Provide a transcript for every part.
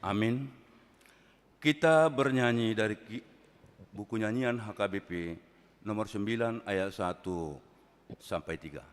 Amin. Kita bernyanyi dari buku nyanyian HKBP nomor 9 ayat 1 sampai 3.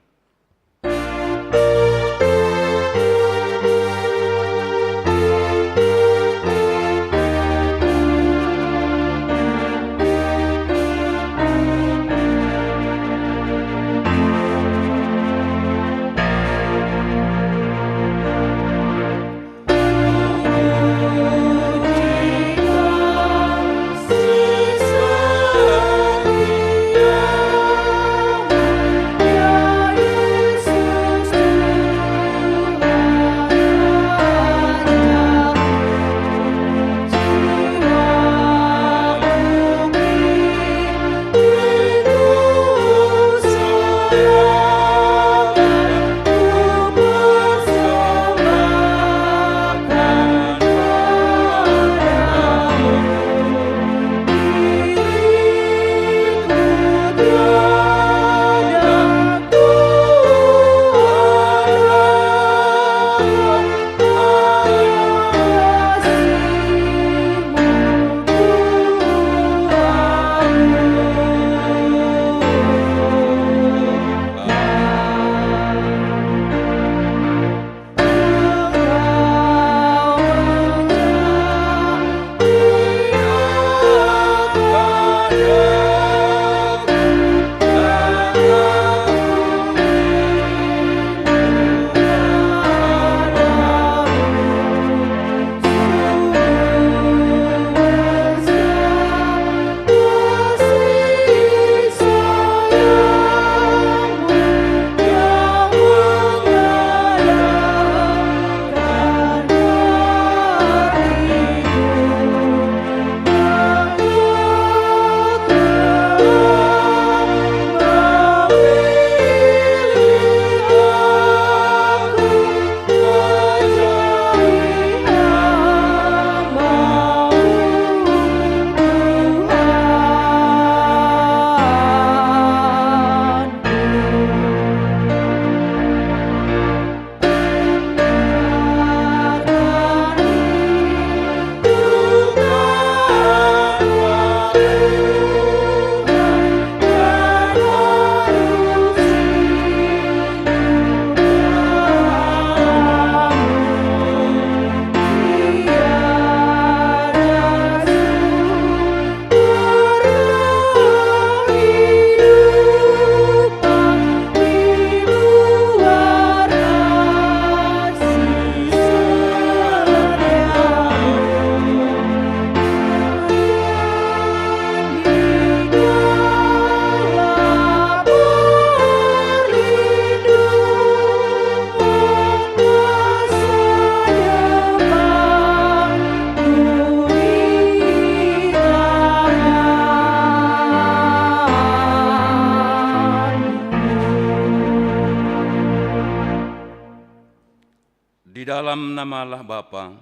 Di dalam nama Allah Bapa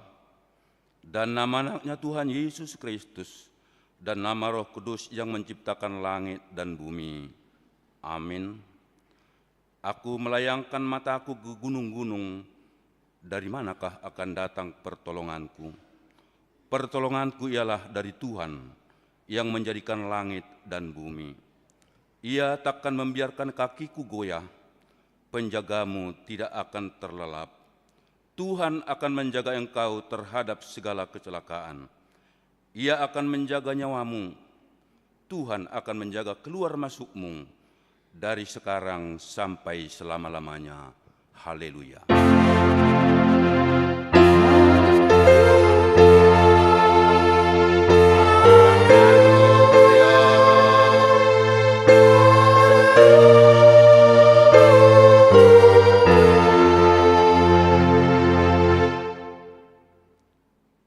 dan nama anaknya Tuhan Yesus Kristus dan nama Roh Kudus yang menciptakan langit dan bumi. Amin. Aku melayangkan mataku ke gunung-gunung, dari manakah akan datang pertolonganku? Pertolonganku ialah dari Tuhan yang menjadikan langit dan bumi. Ia takkan membiarkan kakiku goyah, penjagamu tidak akan terlelap. Tuhan akan menjaga engkau terhadap segala kecelakaan. Ia akan menjaga nyawamu. Tuhan akan menjaga keluar masukmu dari sekarang sampai selama-lamanya. Haleluya.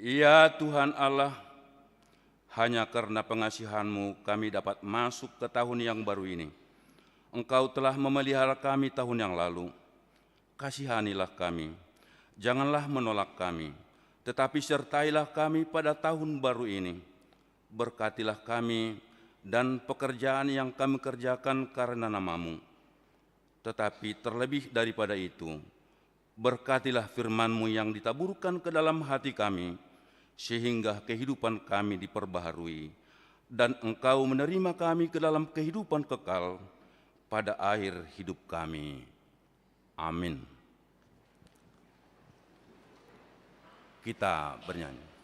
Ya Tuhan Allah, hanya karena pengasihan-Mu kami dapat masuk ke tahun yang baru ini. Engkau telah memelihara kami tahun yang lalu. Kasihanilah kami, janganlah menolak kami, tetapi sertailah kami pada tahun baru ini. Berkatilah kami dan pekerjaan yang kami kerjakan karena nama-Mu. Tetapi terlebih daripada itu, berkatilah firman-Mu yang ditaburkan ke dalam hati kami, sehingga kehidupan kami diperbaharui, dan Engkau menerima kami ke dalam kehidupan kekal pada akhir hidup kami. Amin. Kita bernyanyi.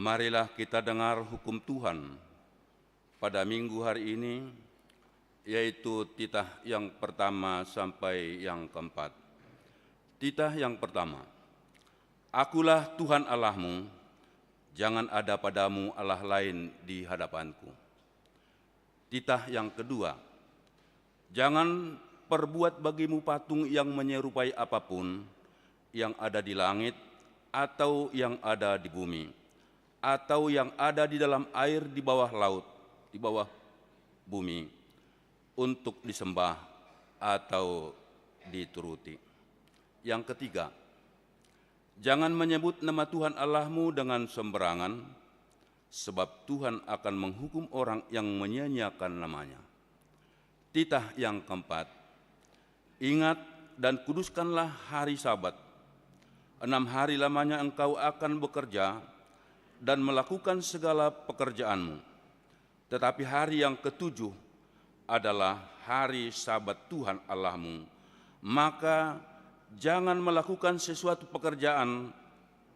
Marilah kita dengar hukum Tuhan pada minggu hari ini, yaitu titah yang pertama sampai yang keempat. Titah yang pertama, Akulah Tuhan Allahmu, jangan ada padamu Allah lain di hadapanku. Titah yang kedua, jangan perbuat bagimu patung yang menyerupai apapun yang ada di langit atau yang ada di bumi, atau yang ada di dalam air di bawah laut, di bawah bumi, untuk disembah atau dituruti. Yang ketiga, jangan menyebut nama Tuhan Allahmu dengan sembarangan, sebab Tuhan akan menghukum orang yang menyia-nyiakan namanya. Titah yang keempat, ingat dan kuduskanlah hari Sabat. 6 hari lamanya engkau akan bekerja dan melakukan segala pekerjaanmu. Tetapi hari yang ketujuh adalah hari Sabat Tuhan Allahmu. Maka jangan melakukan sesuatu pekerjaan,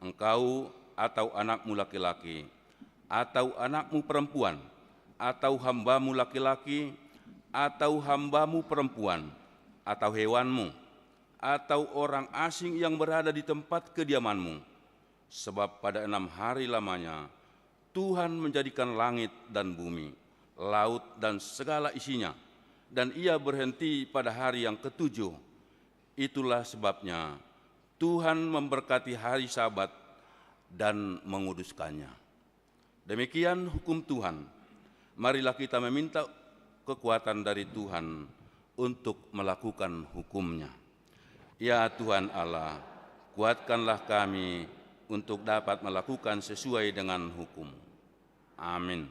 engkau atau anakmu laki-laki, atau anakmu perempuan, atau hambamu laki-laki, atau hambamu perempuan, atau hewanmu, atau orang asing yang berada di tempat kediamanmu. Sebab pada 6 hari lamanya Tuhan menjadikan langit dan bumi, laut dan segala isinya, dan Ia berhenti pada hari yang ketujuh. Itulah sebabnya Tuhan memberkati hari Sabat dan menguduskannya. Demikian hukum Tuhan. Marilah kita meminta kekuatan dari Tuhan untuk melakukan hukum-Nya. Ya Tuhan Allah, kuatkanlah kami untuk dapat melakukan sesuai dengan hukum. Amin.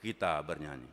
Kita bernyanyi.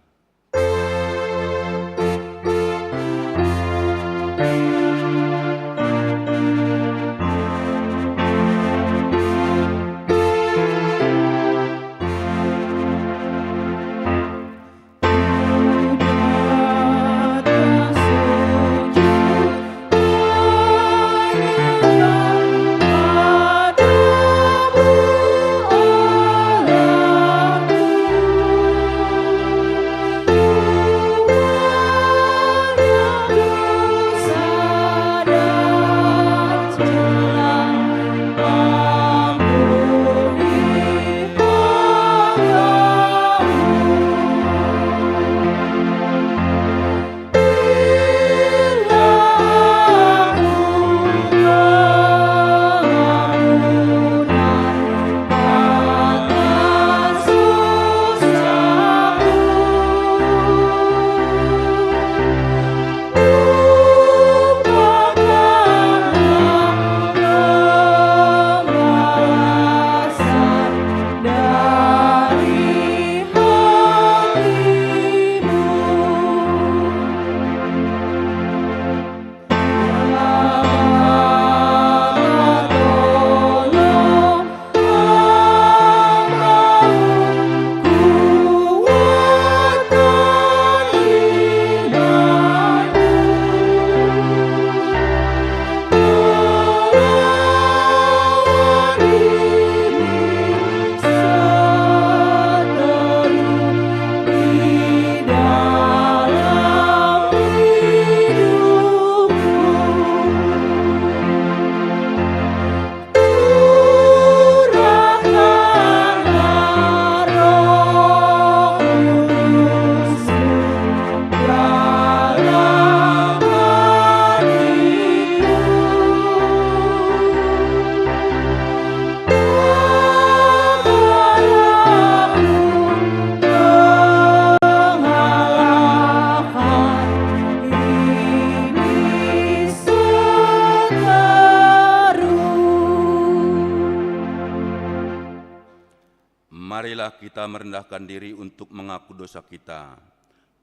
Marilah kita merendahkan diri untuk mengaku dosa kita.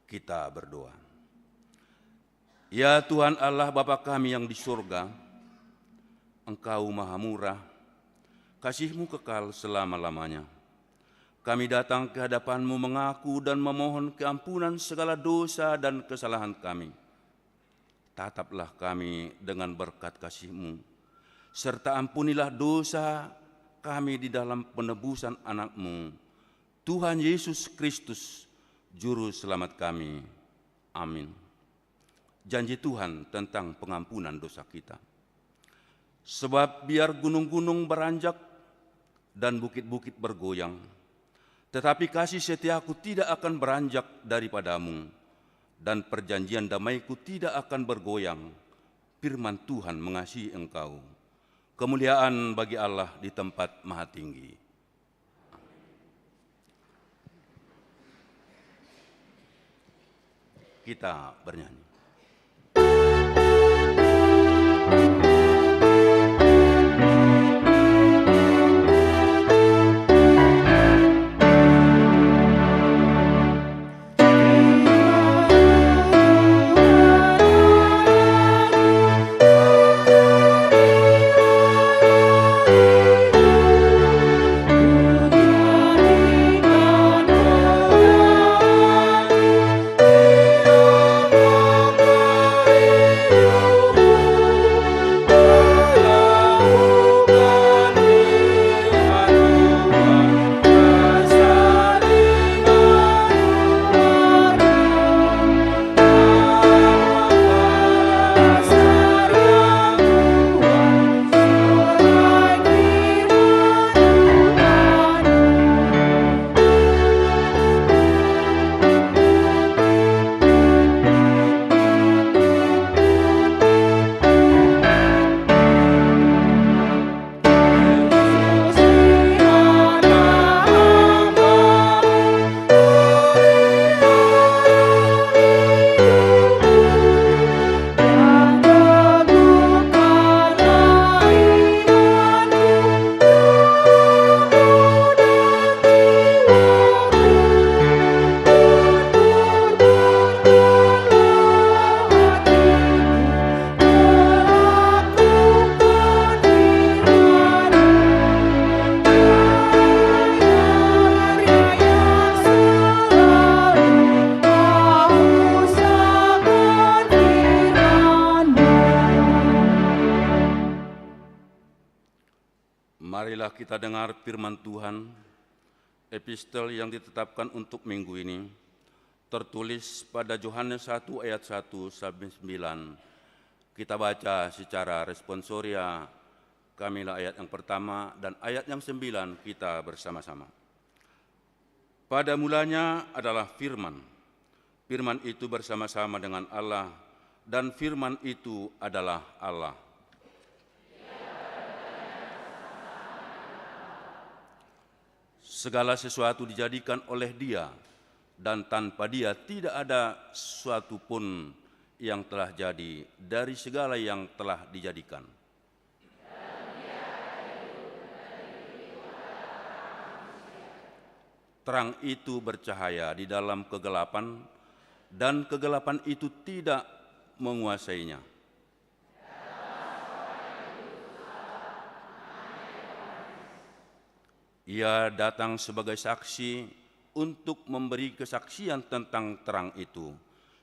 Kita berdoa. Ya Tuhan Allah Bapa kami yang di surga, Engkau maha murah, kasih-Mu kekal selama-lamanya. Kami datang ke hadapan-Mu mengaku dan memohon keampunan segala dosa dan kesalahan kami. Tataplah kami dengan berkat kasih-Mu, serta ampunilah dosa kami di dalam penebusan anak-Mu, Tuhan Yesus Kristus, Juru Selamat kami. Amin. Janji Tuhan tentang pengampunan dosa kita. Sebab biar gunung-gunung beranjak dan bukit-bukit bergoyang, tetapi kasih setiaku tidak akan beranjak daripadamu, dan perjanjian damaiku tidak akan bergoyang. Firman Tuhan mengasihi engkau. Kemuliaan bagi Allah di tempat maha tinggi. Kita bernyanyi. Marilah kita dengar firman Tuhan, epistel yang ditetapkan untuk minggu ini, tertulis pada Yohanes 1 ayat 1 sampai 9. Kita baca secara responsoria, kamilah ayat yang pertama dan ayat yang 9 kita bersama-sama. Pada mulanya adalah firman, firman itu bersama-sama dengan Allah, dan firman itu adalah Allah. Segala sesuatu dijadikan oleh Dia, dan tanpa Dia tidak ada sesuatu pun yang telah jadi dari segala yang telah dijadikan. Terang itu bercahaya di dalam kegelapan, dan kegelapan itu tidak menguasainya. Ia datang sebagai saksi untuk memberi kesaksian tentang terang itu,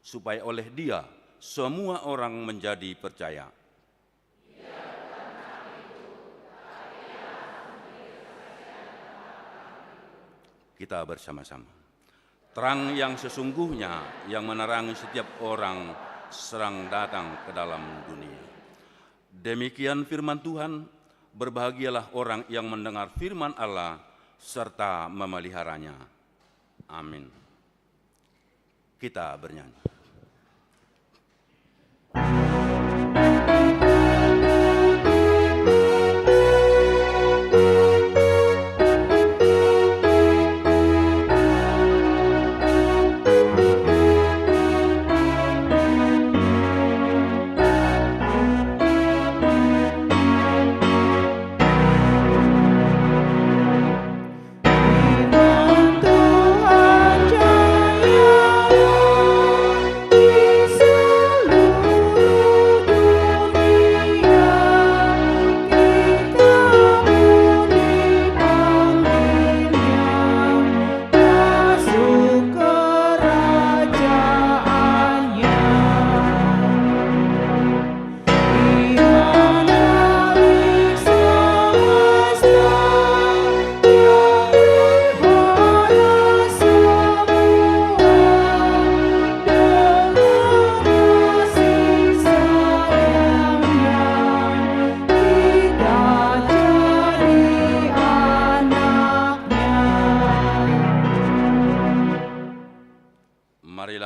supaya oleh Dia semua orang menjadi percaya. Kita bersama-sama. Terang yang sesungguhnya yang menerangi setiap orang sedang datang ke dalam dunia. Demikian firman Tuhan. Berbahagialah orang yang mendengar firman Allah serta memeliharanya. Amin. Kita bernyanyi. Firman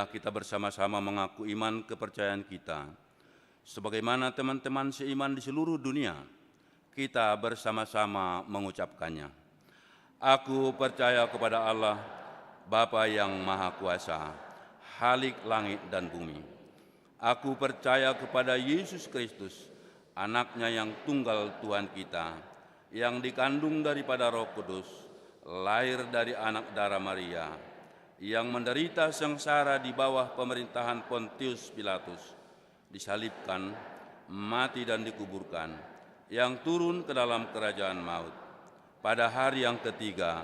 Marilah kita bersama-sama mengaku iman kepercayaan kita. Sebagaimana teman-teman seiman di seluruh dunia, kita bersama-sama mengucapkannya. Aku percaya kepada Allah, Bapa yang Maha Kuasa, Khalik langit dan bumi. Aku percaya kepada Yesus Kristus, Anaknya yang tunggal Tuhan kita, yang dikandung daripada Roh Kudus, lahir dari anak darah Maria, yang menderita sengsara di bawah pemerintahan Pontius Pilatus, disalibkan, mati dan dikuburkan, yang turun ke dalam kerajaan maut. Pada hari yang ketiga,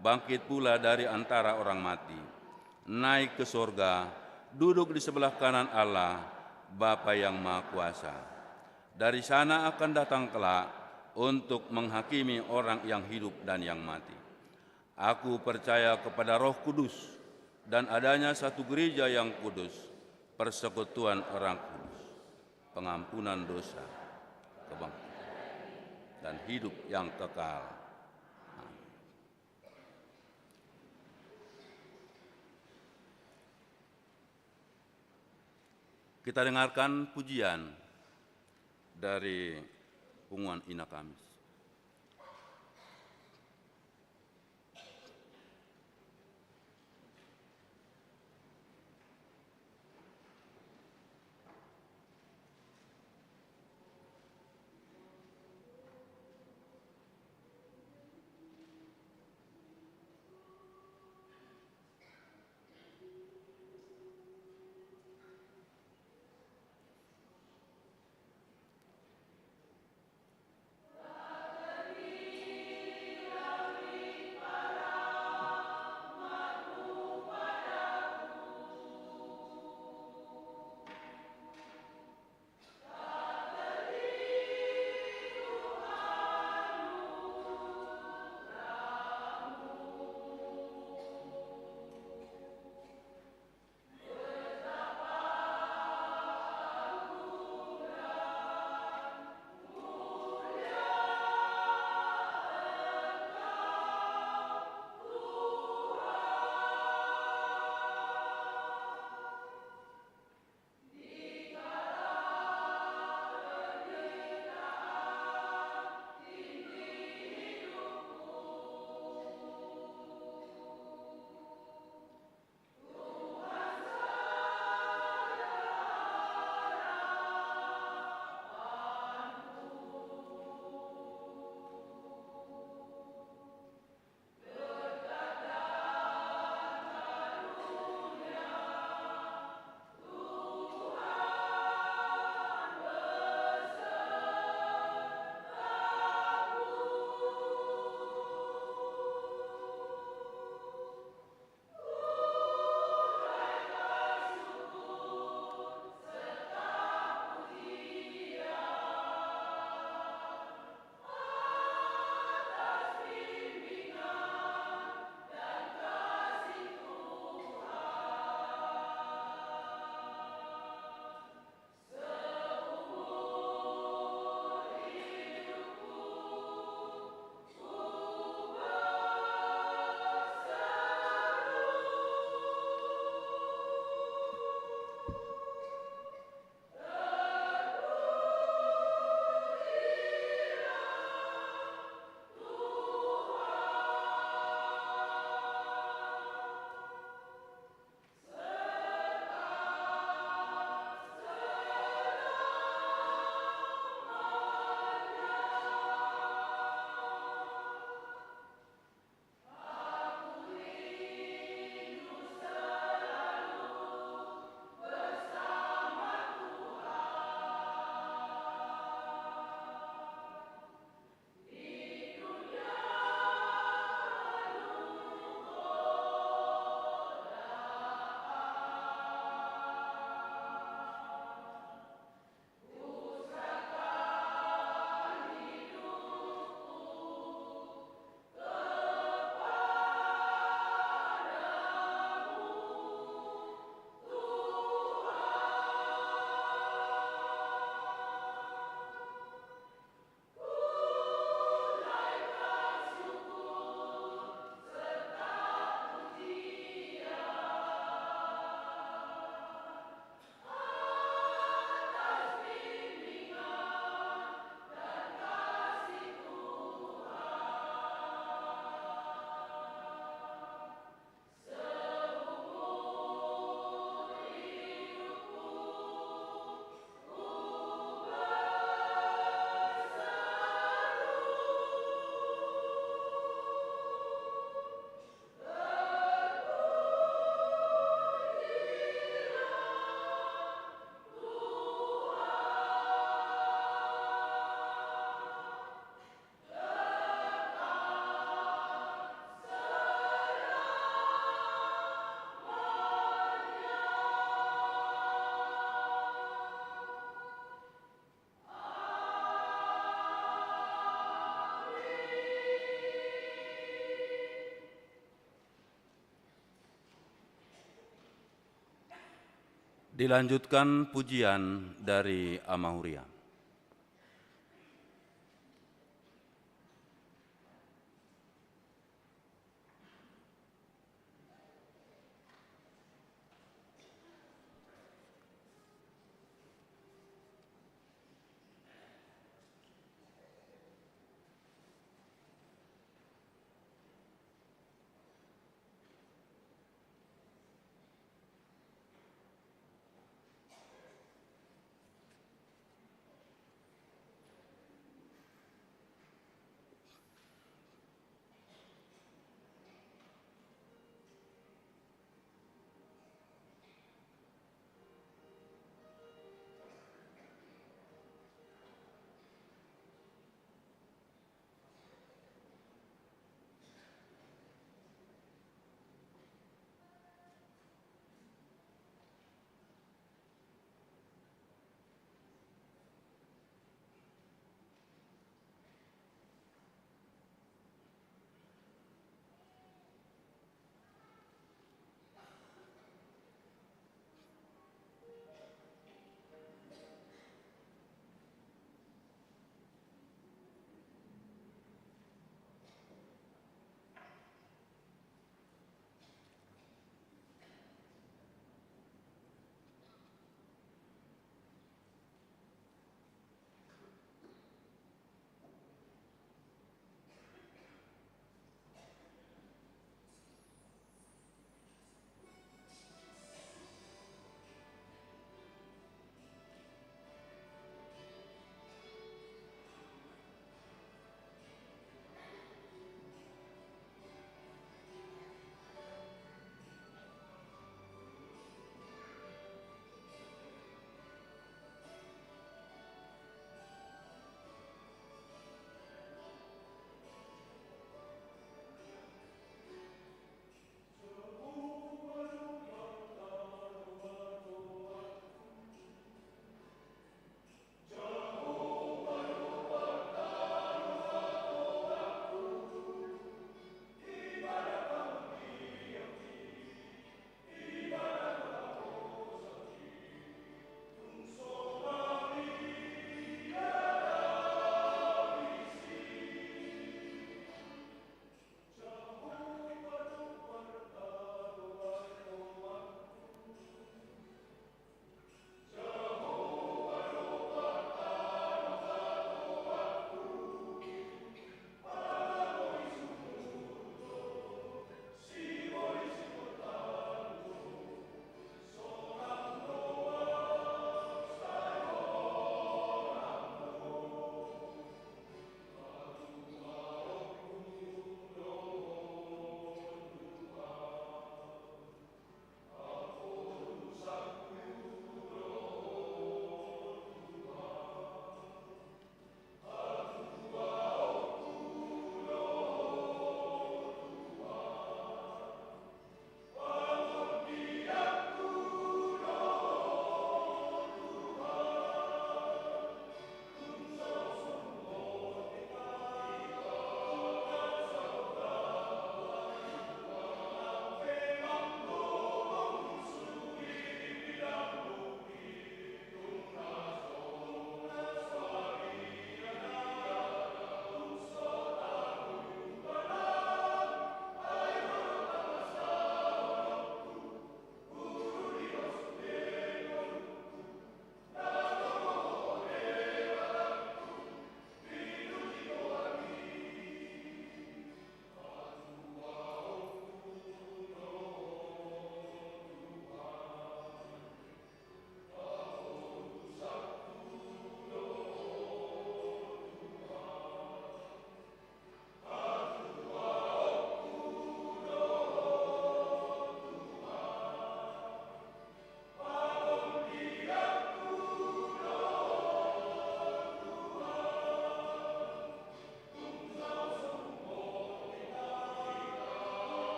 bangkit pula dari antara orang mati, naik ke sorga, duduk di sebelah kanan Allah, Bapa yang Maha Kuasa. Dari sana akan datang kelak untuk menghakimi orang yang hidup dan yang mati. Aku percaya kepada Roh Kudus dan adanya satu gereja yang kudus, persekutuan orang kudus, pengampunan dosa, kebangkitan, dan hidup yang kekal. Amin. Kita dengarkan pujian dari Punguan Ina Kamis. Dilanjutkan pujian dari Amahuriam.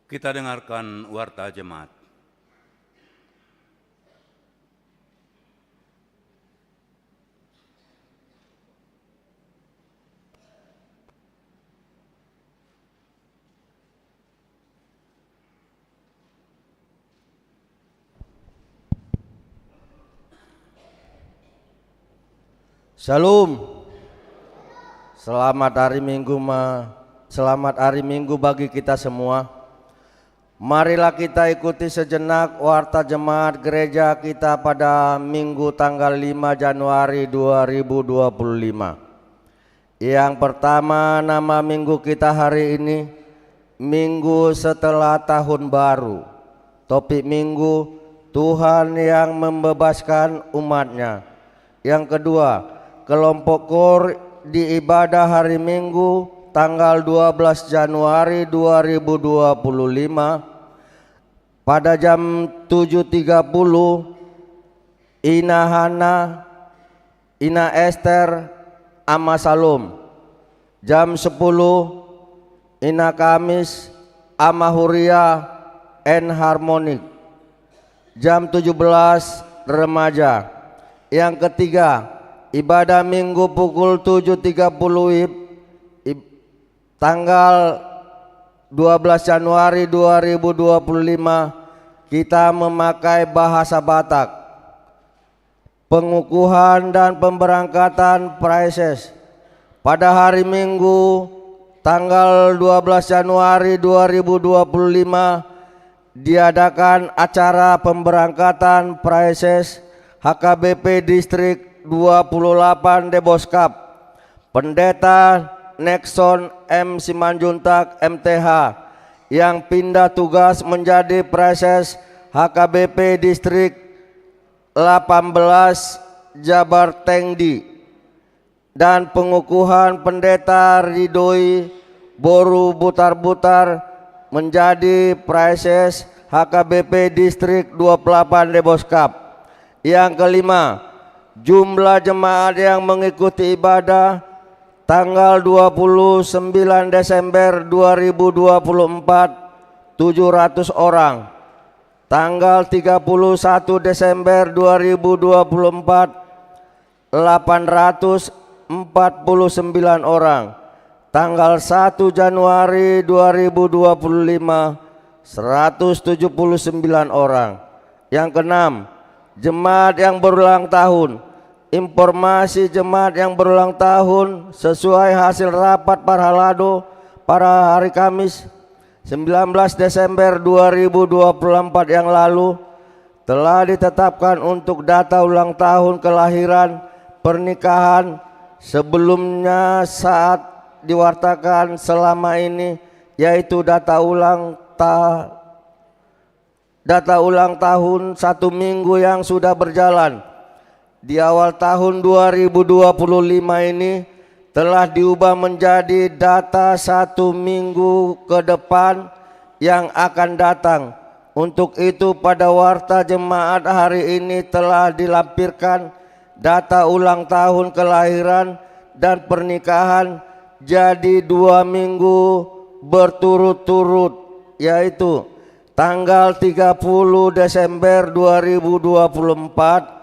Kita dengarkan warta jemaat. Shalom. Selamat hari Minggu bagi kita semua. Marilah kita ikuti sejenak warta jemaat gereja kita pada Minggu tanggal 5 Januari 2025. Yang pertama, nama minggu kita hari ini Minggu setelah tahun baru. Topik minggu, Tuhan yang membebaskan umatnya. Yang kedua, kelompok KOR di ibadah hari Minggu tanggal 12 Januari 2025 pada jam 7.30 Ina Hana, Ina Esther, Ama Salom. Jam 10 Ina Kamis, Ama Huria, N Harmonik. Jam 17 remaja. Yang ketiga, ibadah Minggu pukul 7.30 tanggal 12 Januari 2025 kita memakai bahasa Batak. Pengukuhan dan pemberangkatan praeses pada hari Minggu tanggal 12 Januari 2025 diadakan acara pemberangkatan praeses HKBP Distrik 28 Deboskap. Pendeta Nexon M. Simanjuntak MTH yang pindah tugas menjadi praeses HKBP Distrik 18 Jabar Tengdi, dan pengukuhan Pendeta Ridhoi Boru Butar-Butar menjadi praeses HKBP Distrik 28 Deboskap. Yang kelima, jumlah jemaat yang mengikuti ibadah tanggal 29 Desember 2024 700 orang. Tanggal 31 Desember 2024 849 orang. Tanggal 1 Januari 2025 179 orang. Yang keenam, jemaat yang berulang tahun. Informasi jemaat yang berulang tahun sesuai hasil rapat Parhalado pada hari Kamis 19 Desember 2024 yang lalu telah ditetapkan untuk data ulang tahun kelahiran, pernikahan sebelumnya saat diwartakan selama ini, yaitu data ulang tahun 1 minggu yang sudah berjalan. Di awal tahun 2025 ini telah diubah menjadi data 1 minggu ke depan yang akan datang. Untuk itu pada warta jemaat hari ini telah dilampirkan data ulang tahun kelahiran dan pernikahan jadi 2 minggu berturut-turut, yaitu tanggal 30 Desember 2024,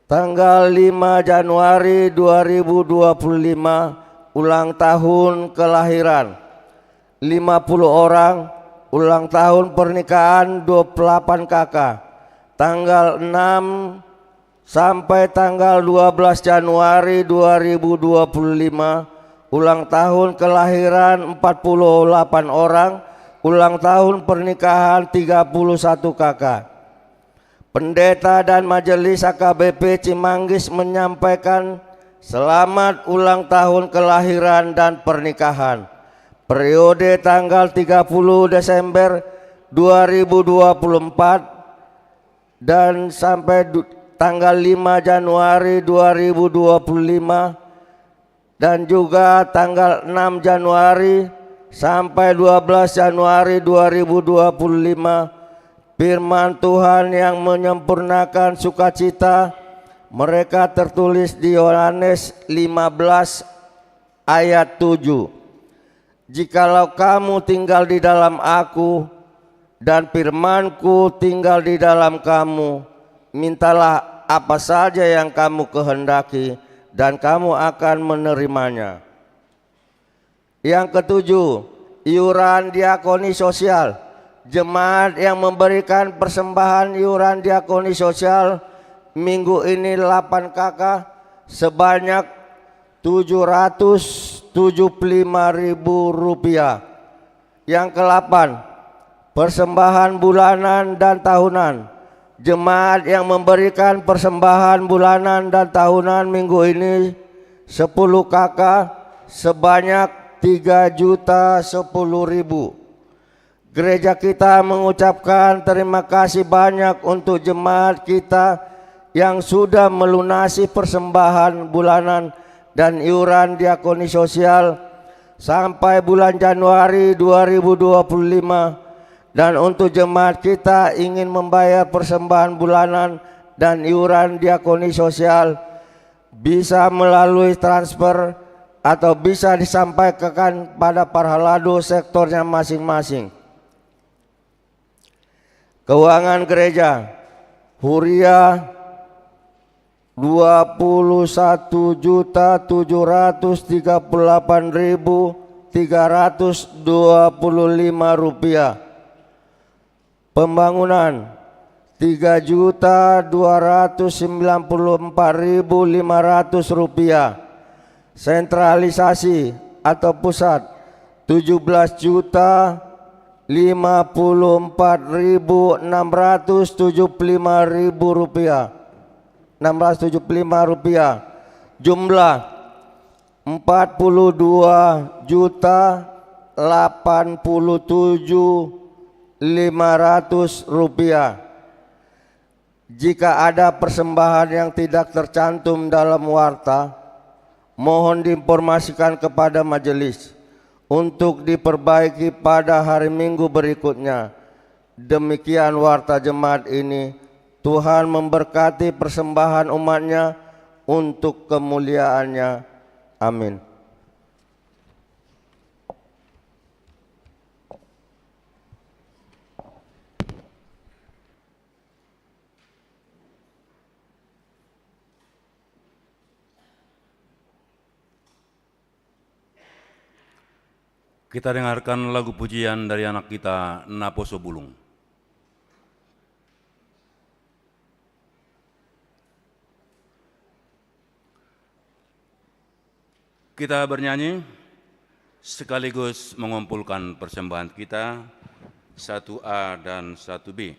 tanggal 5 Januari 2025 ulang tahun kelahiran 50 orang, ulang tahun pernikahan 28 kakak. Tanggal 6 sampai tanggal 12 Januari 2025 ulang tahun kelahiran 48 orang, ulang tahun pernikahan 31 kakak. Pendeta dan Majelis HKBP Cimanggis menyampaikan selamat ulang tahun kelahiran dan pernikahan. Periode tanggal 30 Desember 2024 dan sampai tanggal 5 Januari 2025 dan juga tanggal 6 Januari sampai 12 Januari 2025. Firman Tuhan yang menyempurnakan sukacita mereka tertulis di Yohanes 15 ayat 7. Jikalau kamu tinggal di dalam aku dan firman-Ku tinggal di dalam kamu, mintalah apa saja yang kamu kehendaki dan kamu akan menerimanya. Yang ketujuh, iuran diakoni sosial. Jemaat yang memberikan persembahan iuran diakoni sosial minggu ini 8 KK sebanyak Rp775.000. Yang ke-8, persembahan bulanan dan tahunan. Jemaat yang memberikan persembahan bulanan dan tahunan minggu ini 10 KK sebanyak Rp3.010.000. Gereja kita mengucapkan terima kasih banyak untuk jemaat kita yang sudah melunasi persembahan bulanan dan iuran diakoni sosial sampai bulan Januari 2025, dan untuk jemaat kita ingin membayar persembahan bulanan dan iuran diakoni sosial bisa melalui transfer atau bisa disampaikan pada parhalado sektornya masing-masing. Keuangan gereja Huria Rp21.738.325. Pembangunan Rp3.294.500. Sentralisasi atau pusat Rp17.054.675. Jumlah Rp42.087.500. Jika ada persembahan yang tidak tercantum dalam warta, mohon diinformasikan kepada majelis untuk diperbaiki pada hari Minggu berikutnya. Demikian warta jemaat ini. Tuhan memberkati persembahan umatnya untuk kemuliaannya. Amin. Kita dengarkan lagu pujian dari anak kita Naposo Bulung. Kita bernyanyi sekaligus mengumpulkan persembahan kita 1A dan 1B.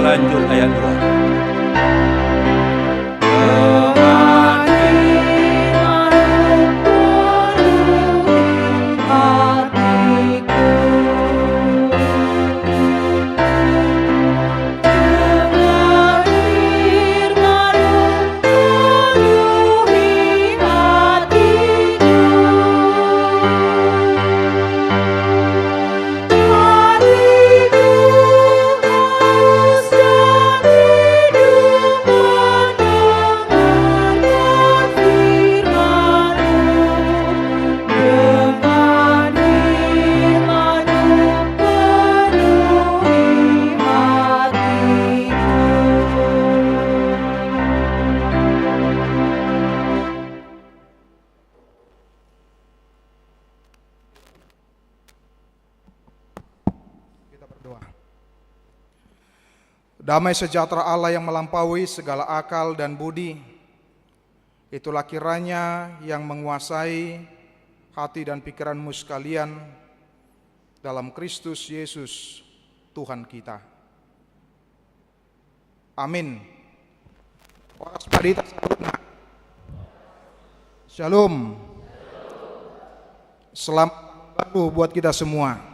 lanjut ayat 2. Damai sejahtera Allah yang melampaui segala akal dan budi, itulah kiranya yang menguasai hati dan pikiranmu sekalian dalam Kristus Yesus Tuhan kita. Amin. Horas Madita Sabrina. Shalom. Selamat baru buat kita semua.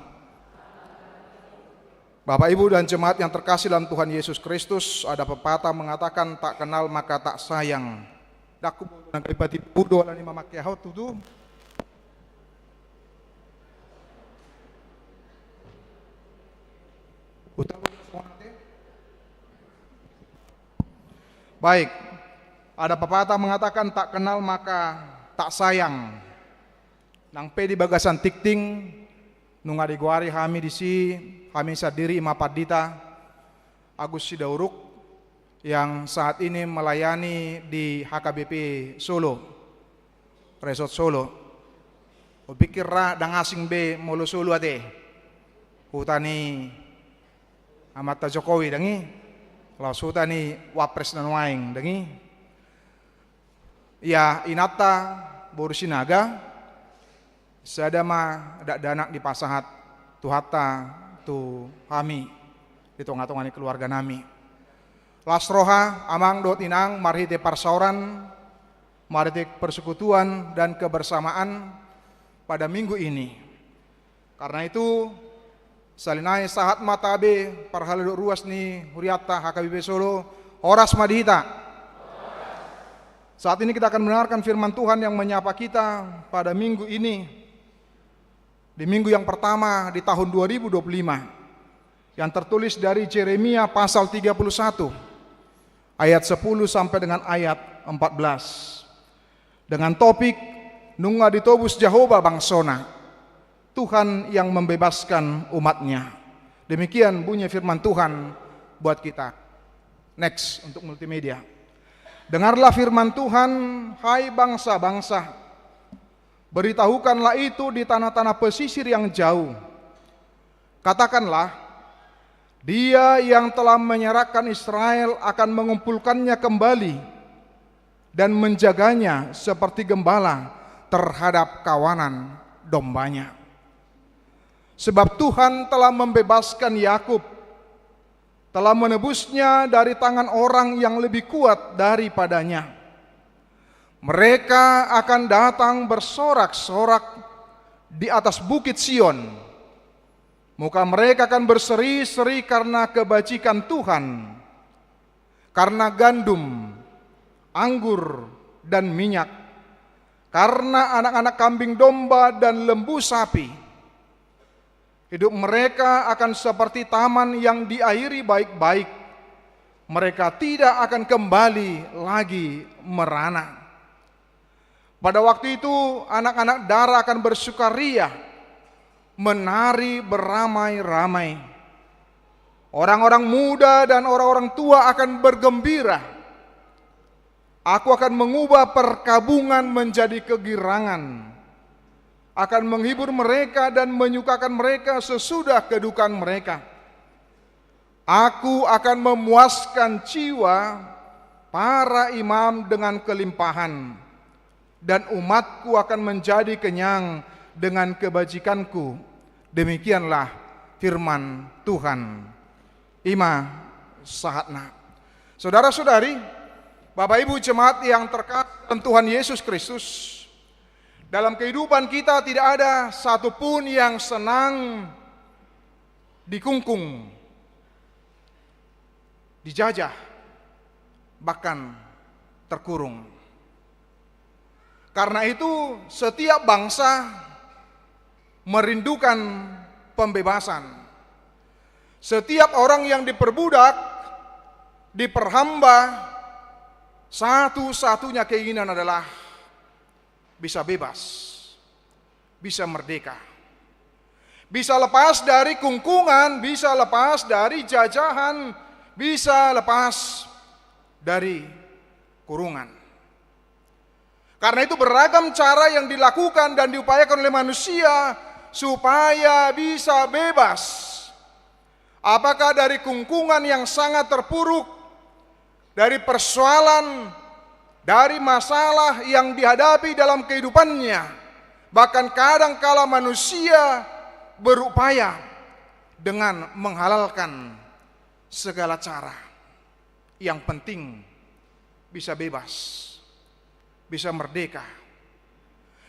Bapak, Ibu, dan jemaat yang terkasih dalam Tuhan Yesus Kristus, ada pepatah mengatakan tak kenal maka tak sayang. Daku dan kalipati pudo ala ni mamakiahaw tudu. Baik, ada pepatah mengatakan tak kenal maka tak sayang. Nang pedi bagasan tikting nunga diguari kami di si kami sadiri Imapadita Agus Sidauruk yang saat ini melayani di HKBP Solo, Resort Solo. Pikir dang asing be molo Solo ate. Hutani Amata Jokowi dangi. Lalu hutani Wapres dan Waing dangi. Ya inata Borusinaga sadama dak danak di pasahat tuhata tu kami di tongah-tongah keluarga nami. Lasroha amang dot inang marhite parsauran, marhite persekutuan dan kebersamaan pada minggu ini. Karena itu salinai sahat matabe parhalu ruas ni huriata HKBP Solo Horas Madita. Saat ini kita akan mendengarkan firman Tuhan yang menyapa kita pada minggu ini. Di minggu yang pertama di tahun 2025 yang tertulis dari Yeremia pasal 31 ayat 10 sampai dengan ayat 14 dengan topik Nunga ditobus Jehovah bangsona, Tuhan yang membebaskan umatnya. Demikian bunyi firman Tuhan buat kita. Next untuk multimedia. Dengarlah firman Tuhan, hai bangsa-bangsa, beritahukanlah itu di tanah-tanah pesisir yang jauh. Katakanlah, Dia yang telah menyerahkan Israel akan mengumpulkannya kembali dan menjaganya seperti gembala terhadap kawanan dombanya. Sebab Tuhan telah membebaskan Yakub, telah menebusnya dari tangan orang yang lebih kuat daripadanya. Mereka akan datang bersorak-sorak di atas bukit Sion. Muka mereka akan berseri-seri karena kebajikan Tuhan, karena gandum, anggur, dan minyak, karena anak-anak kambing domba dan lembu sapi. Hidup mereka akan seperti taman yang diairi baik-baik. Mereka tidak akan kembali lagi merana. Pada waktu itu anak-anak darah akan bersukaria, menari beramai-ramai. Orang-orang muda dan orang-orang tua akan bergembira. Aku akan mengubah perkabungan menjadi kegirangan. Akan menghibur mereka dan menyukakan mereka sesudah kedukaan mereka. Aku akan memuaskan jiwa para imam dengan kelimpahan, dan umatku akan menjadi kenyang dengan kebajikanku. Demikianlah firman Tuhan. Ima sahatna. Saudara-saudari, Bapak Ibu jemaat yang terkasih dalam Tuhan Yesus Kristus, dalam kehidupan kita tidak ada satupun yang senang dikungkung, dijajah, bahkan terkurung. Karena itu setiap bangsa merindukan pembebasan. Setiap orang yang diperbudak, diperhamba, satu-satunya keinginan adalah bisa bebas, bisa merdeka, bisa lepas dari kungkungan, bisa lepas dari jajahan, bisa lepas dari kurungan. Karena itu beragam cara yang dilakukan dan diupayakan oleh manusia supaya bisa bebas. Apakah dari kungkungan yang sangat terpuruk, dari persoalan, dari masalah yang dihadapi dalam kehidupannya. Bahkan kadang-kala manusia berupaya dengan menghalalkan segala cara. Yang penting bisa bebas, bisa merdeka.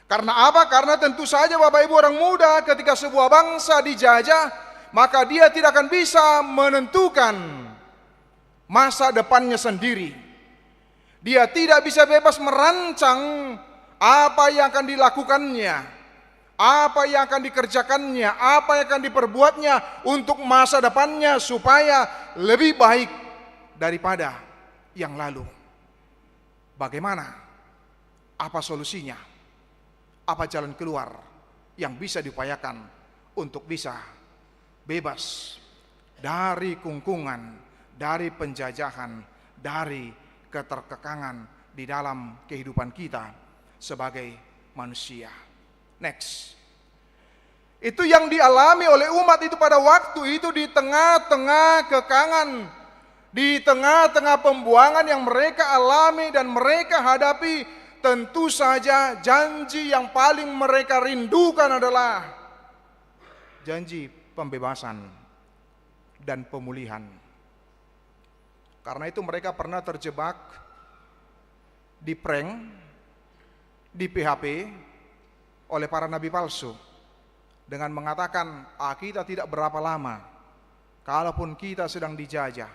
Karena apa? Karena tentu saja Bapak Ibu orang muda, ketika sebuah bangsa dijajah, maka dia tidak akan bisa menentukan masa depannya sendiri. Dia tidak bisa bebas merancang apa yang akan dilakukannya, apa yang akan dikerjakannya, apa yang akan diperbuatnya untuk masa depannya supaya lebih baik daripada yang lalu. Bagaimana? Apa solusinya? Apa jalan keluar yang bisa diupayakan untuk bisa bebas dari kungkungan, dari penjajahan, dari keterkekangan di dalam kehidupan kita sebagai manusia. Next. Itu yang dialami oleh umat itu pada waktu itu, di tengah-tengah kekangan, di tengah-tengah pembuangan yang mereka alami dan mereka hadapi. Tentu saja janji yang paling mereka rindukan adalah janji pembebasan dan pemulihan. Karena itu mereka pernah terjebak di prank, di PHP oleh para nabi palsu dengan mengatakan, kita tidak berapa lama, kalaupun kita sedang dijajah,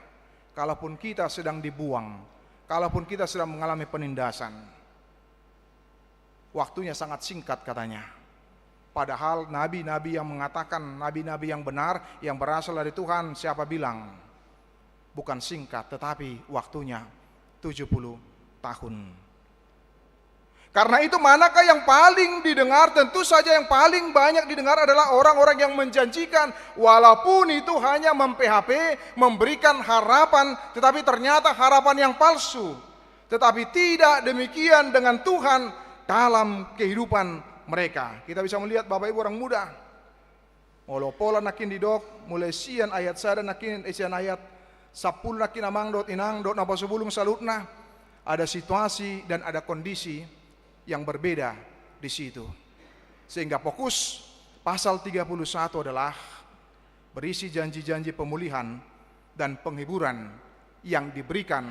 kalaupun kita sedang dibuang, kalaupun kita sedang mengalami penindasan. Waktunya sangat singkat katanya. Padahal nabi-nabi yang mengatakan, nabi-nabi yang benar, yang berasal dari Tuhan, siapa bilang? Bukan singkat, tetapi waktunya 70 tahun. Karena itu manakah yang paling didengar? Tentu saja yang paling banyak didengar adalah orang-orang yang menjanjikan, walaupun itu hanya mem-PHP, memberikan harapan, tetapi ternyata harapan yang palsu. Tetapi tidak demikian dengan Tuhan dalam kehidupan mereka. Kita bisa melihat Bapak Ibu orang muda, molopola nakin didok, mulai sian ayat sada nakin isian ayat 10 nakin amang dot inang dot napa sebelum salutna. Ada situasi dan ada kondisi yang berbeda di situ. Sehingga fokus pasal 31 adalah berisi janji-janji pemulihan dan penghiburan yang diberikan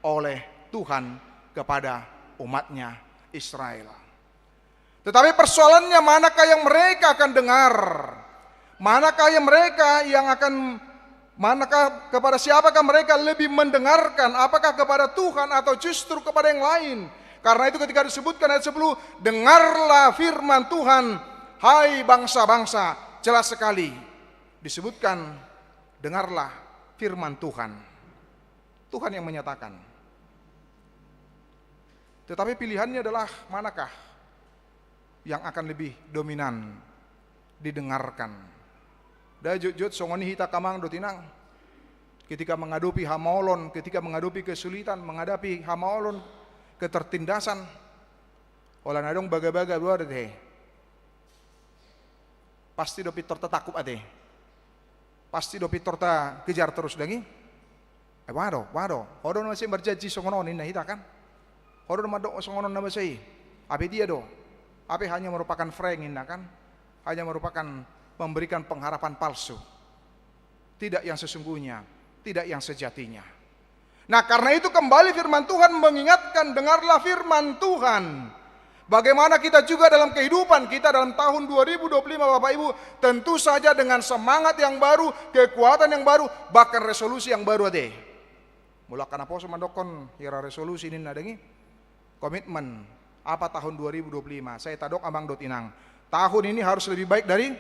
oleh Tuhan kepada umatnya Israel. Tetapi persoalannya, manakah yang mereka akan dengar? Manakah yang mereka yang akan, manakah kepada siapakah mereka lebih mendengarkan? Apakah kepada Tuhan atau justru kepada yang lain? Karena itu ketika disebutkan ayat 10, dengarlah firman Tuhan, hai bangsa-bangsa, jelas sekali disebutkan dengarlah firman Tuhan. Tuhan yang menyatakan. Tetapi pilihannya adalah manakah yang akan lebih dominan didengarkan. Da jut songoni hita kamang dotinang. Ketika menghadapi hamaolon, ketika menghadapi kesulitan, menghadapi hamaolon, ketertindasan, olah nadong baga-baga luar deh. Pasti dopi torta takut ade. Pasti dopi torta kejar terus lagi. Wado. Hodon masih berjanji songononin nah hita kan. Hodon madok songonon nama saya. Apa dia do? Apa hanya merupakan frengin kan? Hanya merupakan memberikan pengharapan palsu. Tidak yang sesungguhnya. tidak yang sejatinya. Nah, karena itu kembali firman Tuhan mengingatkan, dengarlah firman Tuhan. Bagaimana kita juga dalam kehidupan kita dalam tahun 2025 Bapak Ibu, tentu saja dengan semangat yang baru, kekuatan yang baru, bahkan resolusi yang baru ade. Mulakan apa mandokon hira resolusi ini nadengi komitmen apa tahun 2025. Saya tadok amang dot inang. Tahun ini harus lebih baik dari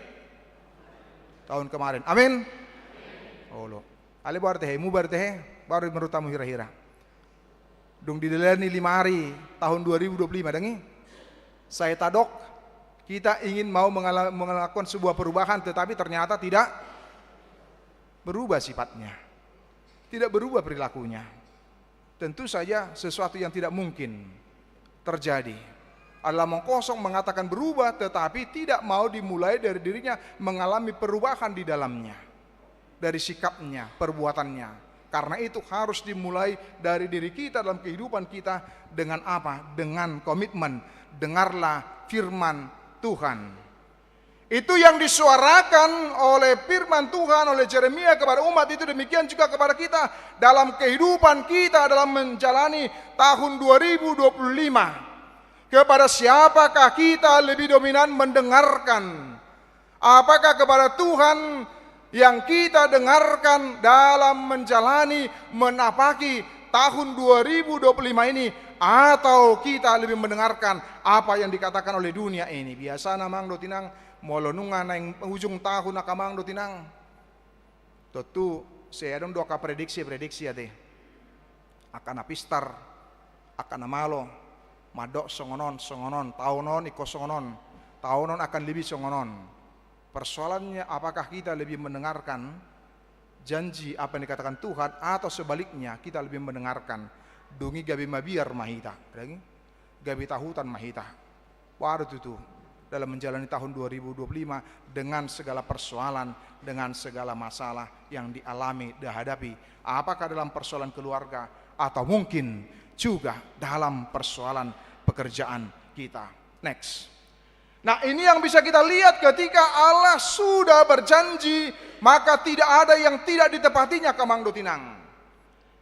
tahun kemarin. Amin. Oh lo. Ale baru teh, mu baru teh, baru menurut tamu hira-hira. Dung didelani 5 hari tahun 2025 dengi. Saya tadok kita ingin mau melakukan sebuah perubahan, tetapi ternyata tidak berubah sifatnya, tidak berubah perilakunya. Tentu saja sesuatu yang tidak mungkin terjadi adalah mengkosong mengatakan berubah, tetapi tidak mau dimulai dari dirinya mengalami perubahan di dalamnya, dari sikapnya, perbuatannya. Karena itu harus dimulai dari diri kita dalam kehidupan kita dengan apa? Dengan komitmen. Dengarlah firman Tuhan. Itu yang disuarakan oleh firman Tuhan oleh Yeremia kepada umat itu, demikian juga kepada kita dalam kehidupan kita dalam menjalani tahun 2025. Kepada siapakah kita lebih dominan mendengarkan? Apakah kepada Tuhan yang kita dengarkan dalam menjalani menapaki tahun 2025 ini, atau kita lebih mendengarkan apa yang dikatakan oleh dunia ini? Biasa namang dotinang molonungan yang ujung tahun nakamang dotinang. Tentu saya dong doa prediksi ade. Akan apistar, akan amalo, madok songonon, tahunon iko songonon, tahunon akan lebih songonon. Persoalannya apakah kita lebih mendengarkan janji apa yang dikatakan Tuhan, atau sebaliknya kita lebih mendengarkan dungi gabi mabiar mahita, gabi tahutan mahita. Waduh itu dalam menjalani tahun 2025 dengan segala persoalan, dengan segala masalah yang dialami, dihadapi. Apakah dalam persoalan keluarga atau mungkin juga dalam persoalan pekerjaan kita. Next. Nah, ini yang bisa kita lihat ketika Allah sudah berjanji, maka tidak ada yang tidak ditepatinya kamang dotinang.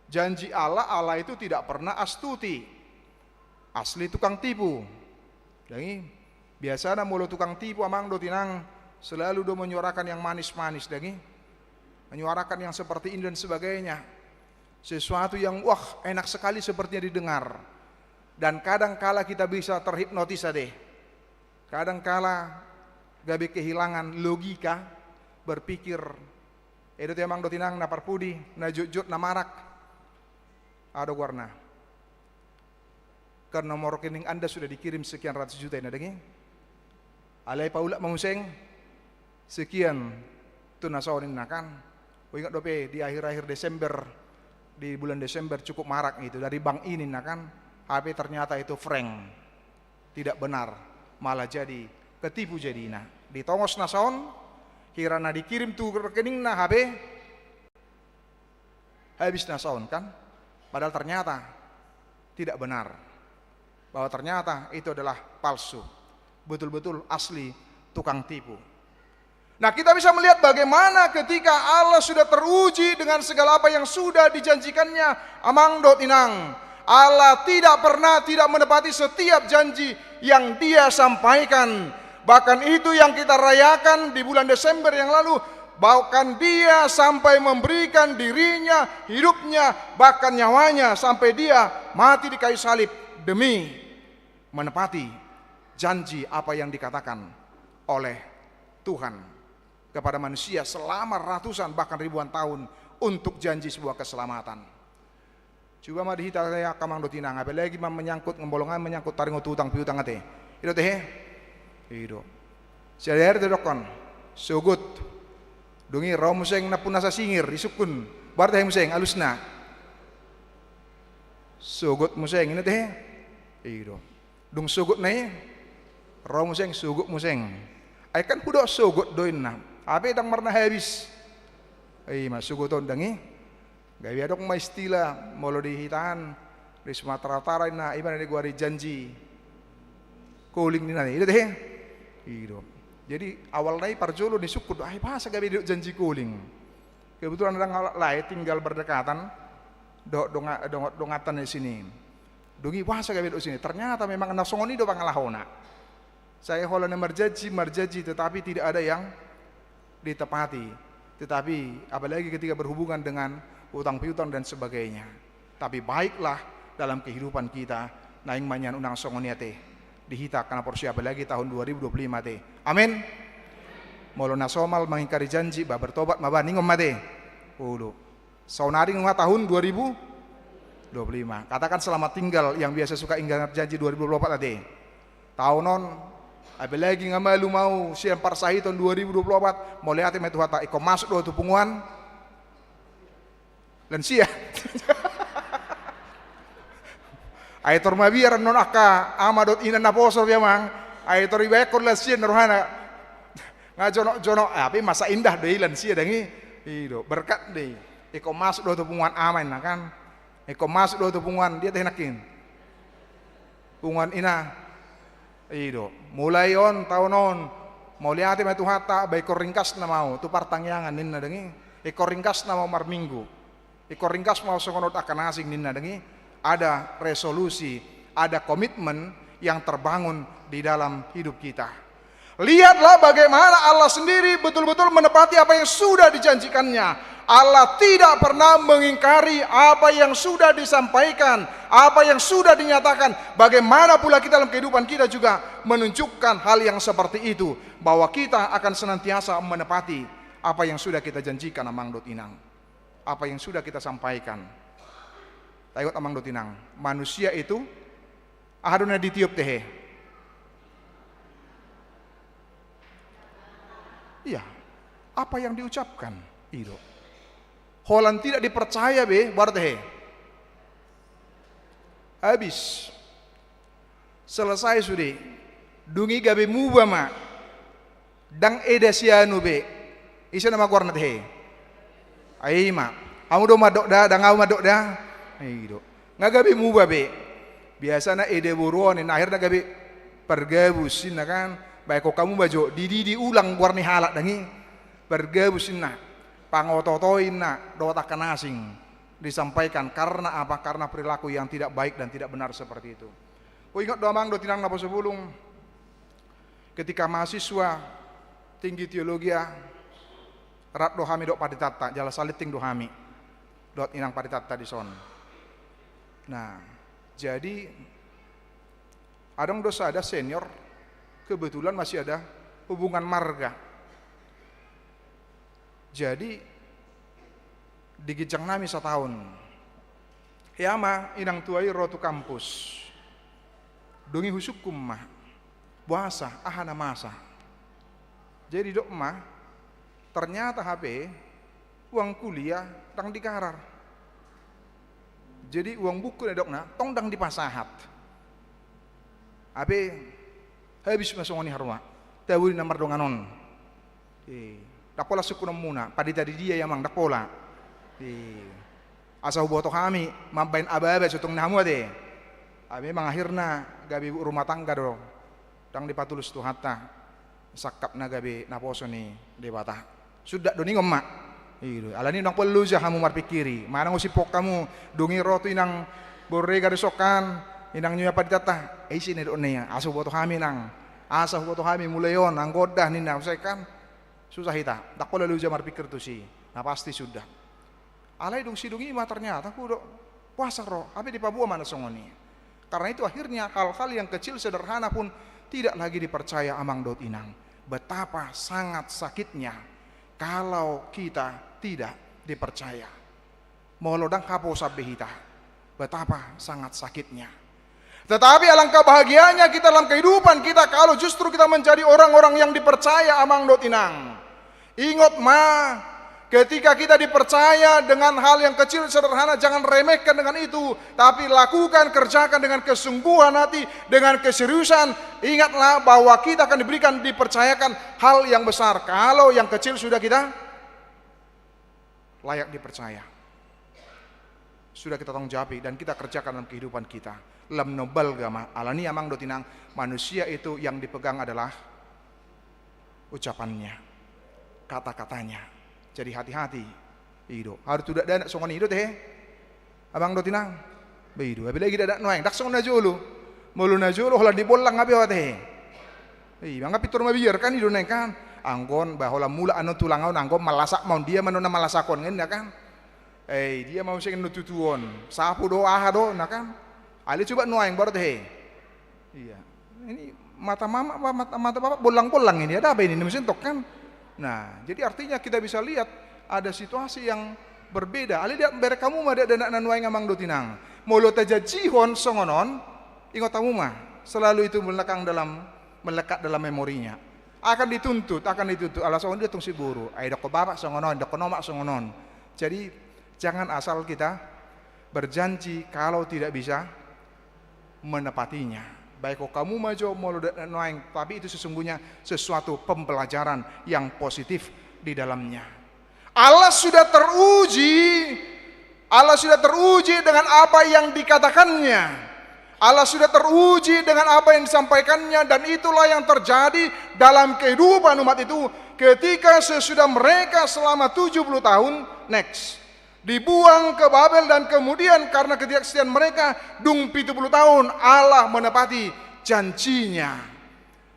Janji Allah, Allah itu tidak pernah astuti. Asli tukang tipu. Jadi biasa mulu tukang tipu amang dotinang selalu do menyuarakan yang manis-manis dagi. Menyuarakan yang seperti ini dan sebagainya. Sesuatu yang wah enak sekali sepertinya didengar. Dan kadang kala kita bisa terhipnotis deh. Kadang kala gabi kehilangan logika berpikir. Itu emang dotinang na parpudi, na jujut, na marak. Ada warna. Karena nomor rekening Anda sudah dikirim sekian ratus juta ini daging. Alai paula menguseng sekian tunasawan nakan. Ingat dope di akhir-akhir Desember, di bulan Desember cukup marak itu dari bank ini nakan. HP ternyata itu frank, tidak benar, malah jadi ketipu jadinya. Ditongos nasaon, kirana dikirim tuh rekening na HP, habis nasaon kan. Padahal ternyata tidak benar, bahwa ternyata itu adalah palsu, betul-betul asli tukang tipu. Nah, kita bisa melihat bagaimana ketika Allah sudah teruji dengan segala apa yang sudah dijanjikannya, amang dot inang. Allah tidak pernah tidak menepati setiap janji yang Dia sampaikan. Bahkan itu yang kita rayakan di bulan Desember yang lalu. Bahkan Dia sampai memberikan dirinya, hidupnya, bahkan nyawanya sampai Dia mati di kayu salib demi menepati janji apa yang dikatakan oleh Tuhan kepada manusia selama ratusan bahkan ribuan tahun untuk janji sebuah keselamatan. Coba mah dihita saya kamang dotinang, apalagi menyangkut ngembolongan, menyangkut taring utang piutang ate. Itu teh. Itu. Sadar teh dokon. Sugut. Dungi raw museng na punasa singir isukun bar teh museng alusna sugut museng ini teh iyo dung sugut na raw museng sugut museng ay kan hudo sugut doin na ape dang marna habis ay masuguton dangi gawi adok ma istila molo dihitaan di Sumatera Utara na iban di guari janji kuling ni na itu teh iyo. Jadi awal dari parjolo ni sukud ay pa sa gabi janji kuling. Kebetulan ada lain tinggal berdekatan, dongatan di sini. Dungi bahasa gawe do sini. Ternyata memang anak songoni do pangalahona. Saya holana marjaji, tetapi tidak ada yang ditepati. Tetapi apalagi ketika berhubungan dengan utang piutang dan sebagainya. Tapi baiklah dalam kehidupan kita naing manyan unang songoni teh dihita karena persiapan lagi tahun 2025 teh. Amin. Molo nasomal mengingkari janji bah bertobat mabani ngom mate. Saunari ngomah tahun 2025. Katakan selamat tinggal yang biasa suka ingkar janji 2024 tadi. Tahunon apalagi ngamalu mau siang parsahi tahun 2024 mau lihat metu hata iko masuk do tu punguan lansia. Aitor mabiar non aka amadot ina naposor ya mang. Aitor ibekor lansia naruhana ngajono tapi masa indah deh lansia dengi ido berkat deh iko masuk do tu punguan aman nah kan. Eko masuk do tu punguan dia teh nakin punguan ina ido mulai on tahunon mau lihat metu hata baik ringkas na mau tu partangyangan ninna dengi ekor ringkas na mau mar minggu ekor ringkas mau songonot akan asing ninna dengi ada resolusi ada komitmen yang terbangun di dalam hidup kita. Lihatlah bagaimana Allah sendiri betul-betul menepati apa yang sudah dijanjikannya. Allah tidak pernah mengingkari apa yang sudah disampaikan, apa yang sudah dinyatakan. Bagaimana pula kita dalam kehidupan kita juga menunjukkan hal yang seperti itu, bahwa kita akan senantiasa menepati apa yang sudah kita janjikan amang dot inang, apa yang sudah kita sampaikan. Tayot amang dot inang, manusia itu ahaduna ditiup teh. Iya, apa yang diucapkan itu. Holan tidak dipercaya be, berarti habis. Selesai sudah. Dungi gabe muba ma. Dang eda sianu be. Isa nama kuarna teh. Ai ma. Amu do madok da, dang au madok da. Ai do. Ngagabe muba be. Biasana ede buruan, akhirnya gabe pergabusin kan. Baik kok kamu bajo di ulang warni halak dangi bergabusin nak pangototoin nak dotakan asing disampaikan karena apa? Karena perilaku yang tidak baik dan tidak benar seperti itu. Ingat doa mang do tinang napa sebelum ketika mahasiswa tinggi teologi rat dohami dok paditata jala saliting dohami dot inang paditata di son. Nah jadi adong dosa ada senior kebetulan masih ada hubungan marga. Jadi digijang nami setahun. Yama inang tuai rotu kampus. Dungi husukum mah. Buasa ahana masa. Jadi dok mah ternyata HP uang kuliah tang dikarar. Jadi uang buku dok na tong dang dipasahat. HP habis masuk ni haruma. Tawuri nomor donganon. Dapola suku muna. Padi tadi dia yang mang dapola. Asal boto kami mampain aba-aba sutong namu ade. Abi mang akhirna gabi rumah tangga do. Dang dipatulus tu hatta. Sakap na gabi naposo ni debata. Sudah doni ngomma. Alani nang perlu jahamu marpikiri. Mana ngusipok kamu dungi rotu inang borega desokan. Inang nyoya paditata, sini do nia, asuh boto kami nang, asuh boto kami mulayon, ang godah nina, saya kan susah hita, tak boleh lu jamar pikir tu si, nah pasti sudah. Alai dong si dungi mah ternyata aku do puasa roh, tapi di Papua mana songoni. Karena itu akhirnya hal-hal yang kecil sederhana pun tidak lagi dipercaya amang dot inang. Betapa sangat sakitnya kalau kita tidak dipercaya. Molodang kapo sabe hita, betapa sangat sakitnya. Tetapi alangkah bahagianya kita dalam kehidupan kita kalau justru kita menjadi orang-orang yang dipercaya amang dot inang. Ingat ma, ketika kita dipercaya dengan hal yang kecil sederhana jangan remehkan dengan itu, tapi lakukan, kerjakan dengan kesungguhan hati, dengan keseriusan. Ingatlah bahwa kita akan dipercayakan hal yang besar. Kalau yang kecil sudah kita layak dipercaya, sudah kita tanggung jawab dan kita kerjakan dalam kehidupan kita. Lam nobel gama alani amang dotinang manusia itu yang dipegang adalah ucapannya, kata-katanya. Jadi hati-hati Ido. Harus tidak ada songon ido teh. Abang do tinang. Beido. Abi lagi ada noeng dak songon najulu. Mulu najulu hola dibolang abi wa teh. Mangga pitur mabiar kan ido neng kan. Anggon bahola mula anu tulangaun anggon malasak mau dia manuna malasakon kan ya kan. Dia mau sing nututuon. Sapu doa do nah kan. Ali coba noeng baru teh. Iya. Ini mata mama mata bapak bolang-bolang ini ada apa ini mesin tok kan. Nah, jadi artinya kita bisa lihat ada situasi yang berbeda. Ali dia bere kamu mah ada nanuai ngamang do tinang. Molo tajajihon songonon ingot kamu mah selalu itu melekat dalam memorinya. Akan dituntut. Alasan dia tung si buru. Ai dok bapak songonon, dok nomak songonon. Jadi jangan asal kita berjanji kalau tidak bisa menepatinya. Baik kok kamu maju mau noeng, tapi itu sesungguhnya sesuatu pembelajaran yang positif di dalamnya. Allah sudah teruji dengan apa yang dikatakannya. Allah sudah teruji dengan apa yang disampaikannya, dan itulah yang terjadi dalam kehidupan umat itu ketika sesudah mereka selama 70 tahun dibuang ke Babel, dan kemudian karena ketidaksetiaan mereka dung 70 tahun Allah menepati janjinya.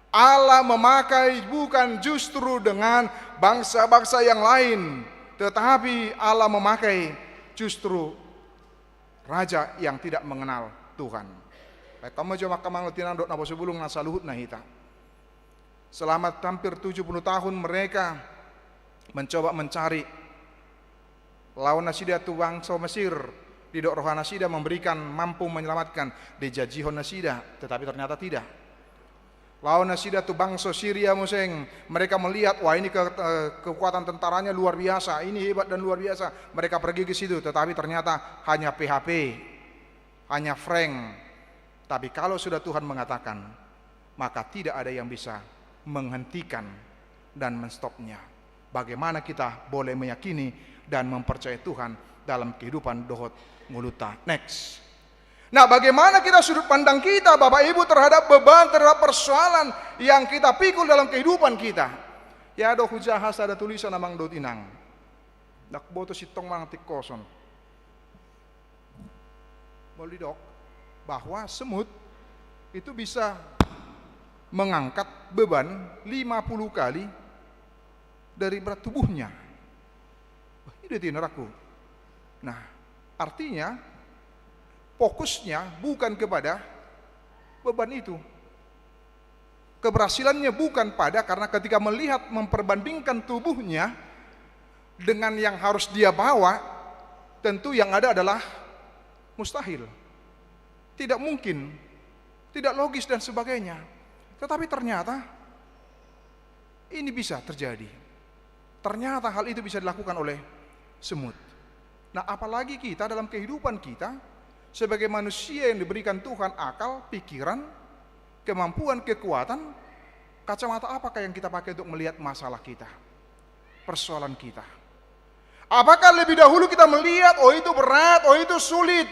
Allah memakai bukan justru dengan bangsa-bangsa yang lain, tetapi Allah memakai justru raja yang tidak mengenal Tuhan. Kamu coba kamang letinan dok nabo sebelum nasaluhut nahita. Selama hampir 70 tahun mereka mencoba mencari lawan Nasida tu bangsa Mesir. Didok roh Nasida memberikan mampu menyelamatkan dijajihon Nasida, tetapi ternyata tidak. Lawan Nasida tu bangsa Syria museng, mereka melihat wah ini kekuatan tentaranya luar biasa, ini hebat dan luar biasa. Mereka pergi ke situ, tetapi ternyata hanya PHP, hanya Frank. Tapi kalau sudah Tuhan mengatakan, maka tidak ada yang bisa menghentikan dan menstopnya. Bagaimana kita boleh meyakini dan mempercayai Tuhan dalam kehidupan dohot nguluta. Nah, bagaimana kita sudut pandang kita Bapak Ibu terhadap beban, terhadap persoalan yang kita pikul dalam kehidupan kita. Ya do hujahas ada tulisan amang do tinang. Dak boto sitong mang tik koson. Boleh dok bahwa semut itu bisa mengangkat beban 50 kali dari berat tubuhnya. Ini tineraku. Nah, artinya fokusnya bukan kepada beban itu. Keberhasilannya bukan pada karena ketika melihat memperbandingkan tubuhnya dengan yang harus dia bawa, tentu yang ada adalah mustahil. Tidak mungkin, tidak logis dan sebagainya. Tetapi ternyata ini bisa terjadi. Ternyata hal itu bisa dilakukan oleh semut. Nah, apalagi kita dalam kehidupan kita sebagai manusia yang diberikan Tuhan akal, pikiran, kemampuan, kekuatan, kacamata apakah yang kita pakai untuk melihat masalah kita, persoalan kita? Apakah lebih dahulu kita melihat, oh itu berat, oh itu sulit,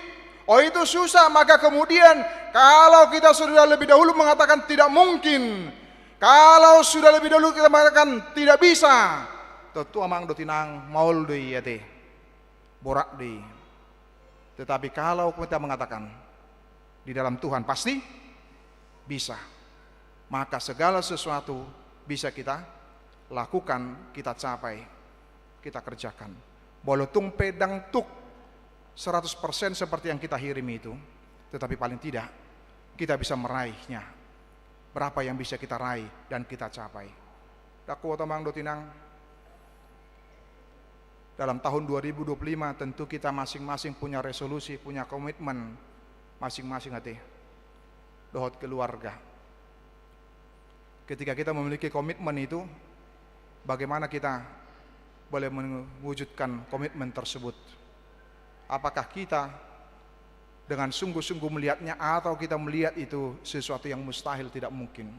oh itu susah, maka kemudian kalau kita sudah lebih dahulu mengatakan tidak mungkin, kalau sudah lebih dahulu kita mengatakan tidak bisa, tentu amang do tinang maul deui ya teh. Borak deui. Tetapi kalau kita mengatakan di dalam Tuhan pasti bisa, maka segala sesuatu bisa kita lakukan, kita capai, kita kerjakan. Bolotung pedang tuk 100% seperti yang kita hirim itu, tetapi paling tidak kita bisa meraihnya. Berapa yang bisa kita raih dan kita capai. Daku otomang do tinang. Dalam tahun 2025 tentu kita masing-masing punya resolusi, punya komitmen masing-masing hati dohot keluarga. Ketika kita memiliki komitmen itu, bagaimana kita boleh mewujudkan komitmen tersebut? Apakah kita dengan sungguh-sungguh melihatnya atau kita melihat itu sesuatu yang mustahil, tidak mungkin?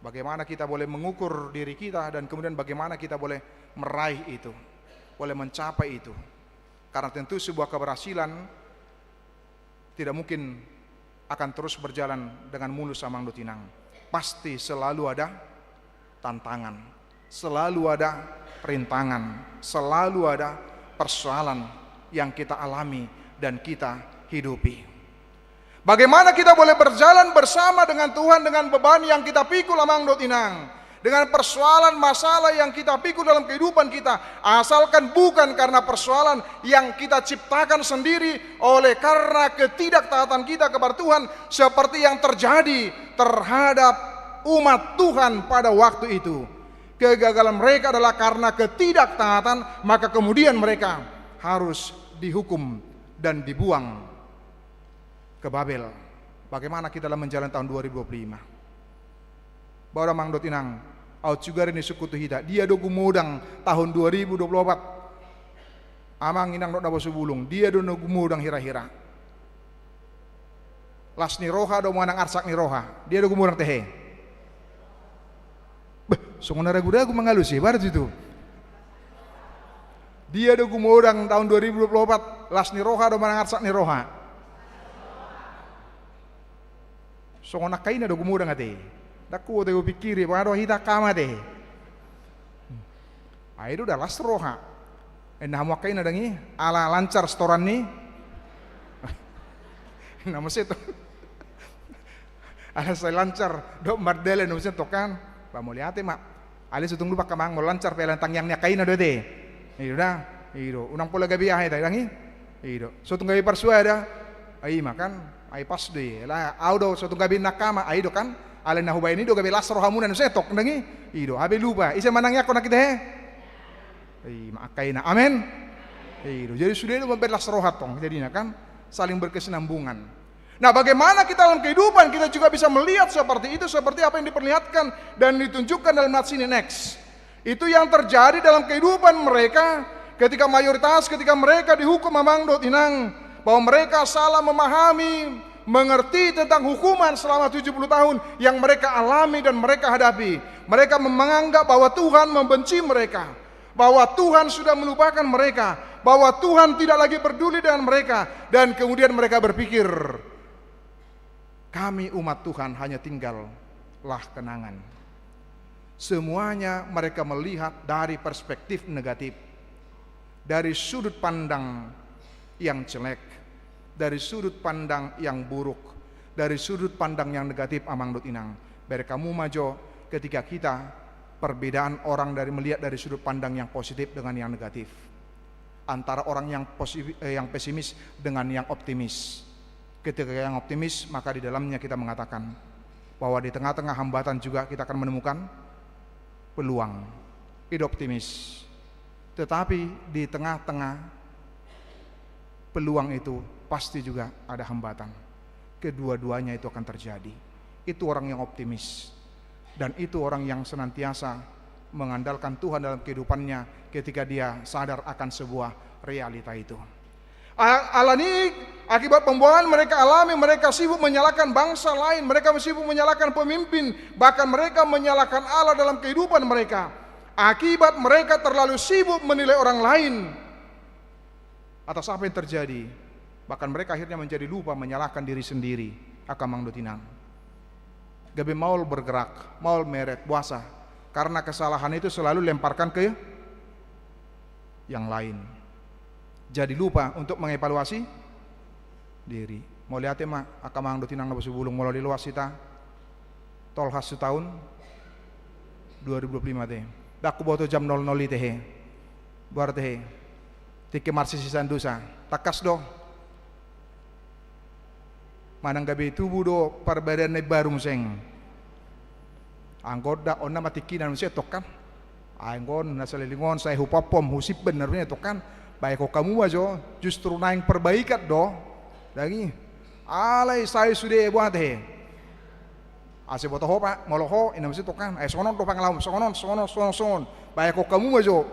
Bagaimana kita boleh mengukur diri kita dan kemudian bagaimana kita boleh meraih itu, boleh mencapai itu? Karena tentu sebuah keberhasilan tidak mungkin akan terus berjalan dengan mulus samang do tinang. Pasti selalu ada tantangan, selalu ada rintangan, selalu ada persoalan yang kita alami dan kita hidupi. Bagaimana kita boleh berjalan bersama dengan Tuhan dengan beban yang kita pikul amang dot inang, dengan persoalan masalah yang kita pikul dalam kehidupan kita, asalkan bukan karena persoalan yang kita ciptakan sendiri oleh karena ketidaktaatan kita kepada Tuhan, seperti yang terjadi terhadap umat Tuhan pada waktu itu. Kegagalan mereka adalah karena ketidaktaatan, maka kemudian mereka harus dihukum dan dibuang ke Babel. Bagaimana kita dalam menjalani tahun 2025? Bawa mang dot inang, au juga ini suku hita. Dia do gumudang tahun 2024. Amang inang dot nabo subulung, dia do gumudang hira-hira. Las ni roha do manang arsak ni roha, dia do gumudang tehe. Sungun ragu-ragu mengalus sih, baru itu. Dia do gumudang tahun 2024, las ni roha do manang arsak ni roha. Songo nakaina do gumudang ate. Daku te pikiri baru hita kama te. Aido dah las roha. Endah mo kaina dangi ala lancar storan ni. Nama seto. Ala saya lancar do mardele no seto kan. Ba mo liate mak. Ali sutung lupa kamang mo lancar pelan tangyang nya kaina do te. Ido dah. Ido unang pola gabi ahe ta dangi. Ido. Sutung gabi parsuada. Ai makan ai pas deh lah audo suatu gabi nakama ai do kan ale na hubay ni do gabi las rohamunan setok nangi ido abe lupa isa manangnya ko nakita he ai makai na amen ido jadi sudah itu membelas rohat tong jadinya kan saling berkesinambungan. Nah, bagaimana kita dalam kehidupan kita juga bisa melihat seperti itu, seperti apa yang diperlihatkan dan ditunjukkan dalam nats ini next. Itu yang terjadi dalam kehidupan mereka ketika mayoritas ketika mereka dihukum amang dot inang, bahwa mereka salah memahami, mengerti tentang hukuman selama 70 tahun yang mereka alami dan mereka hadapi. Mereka menganggap bahwa Tuhan membenci mereka, bahwa Tuhan sudah melupakan mereka, bahwa Tuhan tidak lagi peduli dengan mereka, dan kemudian mereka berpikir, kami umat Tuhan hanya tinggallah kenangan. Semuanya mereka melihat dari perspektif negatif, dari sudut pandang yang jelek, dari sudut pandang yang buruk, dari sudut pandang yang negatif amang dot inang. Berkamu majo ketika kita perbedaan orang dari melihat dari sudut pandang yang positif dengan yang negatif, antara orang yang pesimis dengan yang optimis. Ketika yang optimis, maka di dalamnya kita mengatakan bahwa di tengah-tengah hambatan juga kita akan menemukan peluang. Itu optimis. Tetapi di tengah-tengah peluang itu pasti juga ada hambatan. Kedua-duanya itu akan terjadi. Itu orang yang optimis. Dan itu orang yang senantiasa mengandalkan Tuhan dalam kehidupannya ketika dia sadar akan sebuah realita itu. Alani akibat pembuangan mereka alami, mereka sibuk menyalahkan bangsa lain, mereka sibuk menyalahkan pemimpin, bahkan mereka menyalahkan Allah dalam kehidupan mereka. Akibat mereka terlalu sibuk menilai orang lain atas apa yang terjadi, bahkan mereka akhirnya menjadi lupa menyalahkan diri sendiri. Akamang dotinang gabe maul bergerak, maul meret puasa, karena kesalahan itu selalu lemparkan ke yang lain. Jadi lupa untuk mengevaluasi diri. Mau lihat ya mak, akamang dotinang nabu sebulung mulai luas kita tolhas setahun 2025 teh. Dak boto jam 00 teh. Buar teh. Tike marsi sisan dosa. Takas do. Manang gabi tubuh do perbedaan baru museng. Anggoda onna matikinan museng tokan. Anggon nasalilingon saya hupapom husip benernya tokan. Baik kok kamu aja justru naik perbaikan do. Lagi alai saya sudah buat teh. Ase boto ho pak moloho ina museng tokan. Sonon do panglaum sonon. Baik kok kamu aja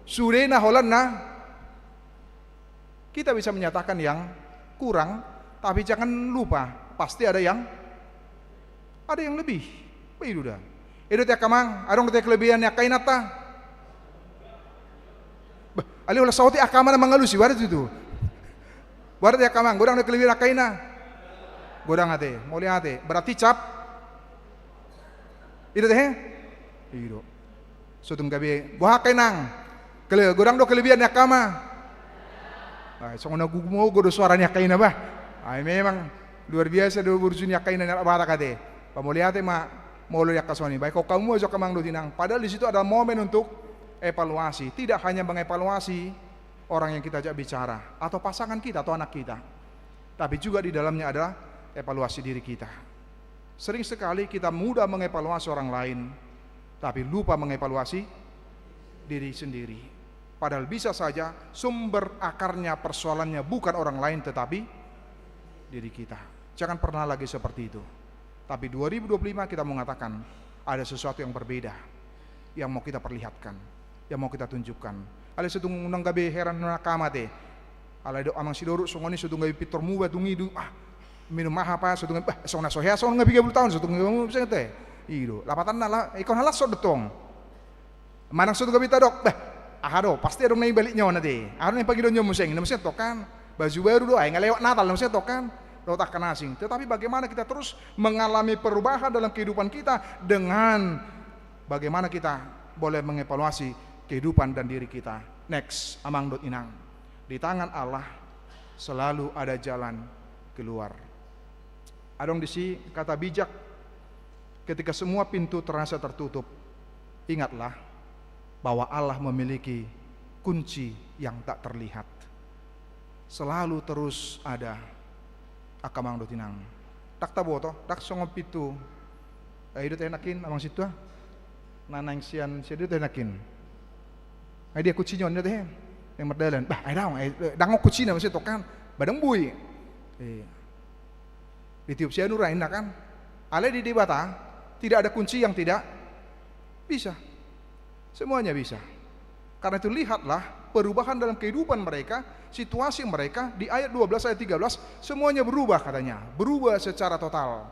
sudah na holan na. Kita bisa menyatakan yang kurang, tapi jangan lupa pasti ada yang lebih. Itu dah. Itu teh kamang, adong teh kelebihannya kainata. Ali ulah sauti akama na mangalusi warat itu. Warat teh kamang, godang teh kelebihan kaina. Godang ate, moli ate, berarti cap. Itu teh. Itu. Sutong gabi, buha kay nang. Godang do kelebihan ya kama. Ay, so na gumo do suaranya kay na ba? Ay memang luar biasa do burjun ya kay na bata kate. Pamuliate molo ya kasoni. Baik kok kamu aja kamang do tinang. Padahal di situ ada momen untuk evaluasi. Tidak hanya mengevaluasi orang yang kita ajak bicara atau pasangan kita atau anak kita. Tapi juga di dalamnya adalah evaluasi diri kita. Sering sekali kita mudah mengevaluasi orang lain, tapi lupa mengevaluasi diri sendiri. Padahal bisa saja sumber akarnya persoalannya bukan orang lain tetapi diri kita. Jangan pernah lagi seperti itu. Tapi 2025 kita mengatakan ada sesuatu yang berbeda yang mau kita perlihatkan, yang mau kita tunjukkan. Ada setung unang gabi heran nakamate. Ala do amang sidoruk songoni setung gabi pitor muba tungidu minum maha apa setung songna sohea song gabi 30 tahun setung gabi bisa teh. Ido, lapatan nala ikon halas so detong. Manang setung gabi tadok. Ahado, pasti ada nai baliknya nanti. Ahado nai pagi do nyomu seng, nemu tokan. Baju baru do, nggak lewat Natal nemu tokan. Do tak kenasing. Tetapi bagaimana kita terus mengalami perubahan dalam kehidupan kita dengan bagaimana kita boleh mengevaluasi kehidupan dan diri kita. Next, amang dot inang. Di tangan Allah selalu ada jalan keluar. Adong disi kata bijak, ketika semua pintu terasa tertutup, ingatlah bahwa Allah memiliki kunci yang tak terlihat. Selalu terus ada akamang do tinang. Tak taboto, tak songo pitu. Itu tenakin amang situ. Nanang sian situ tenakin. Ai dia kucinya nya teh. Yang merdalan. Bah, ai daong dangok kucina masih tokan. Badang bui. Ditiup sia nurain kan. Ale di debata tidak ada kunci yang tidak bisa. Semuanya bisa. Karena itu lihatlah perubahan dalam kehidupan mereka, situasi mereka di ayat 12 ayat 13 semuanya berubah katanya. Berubah secara total.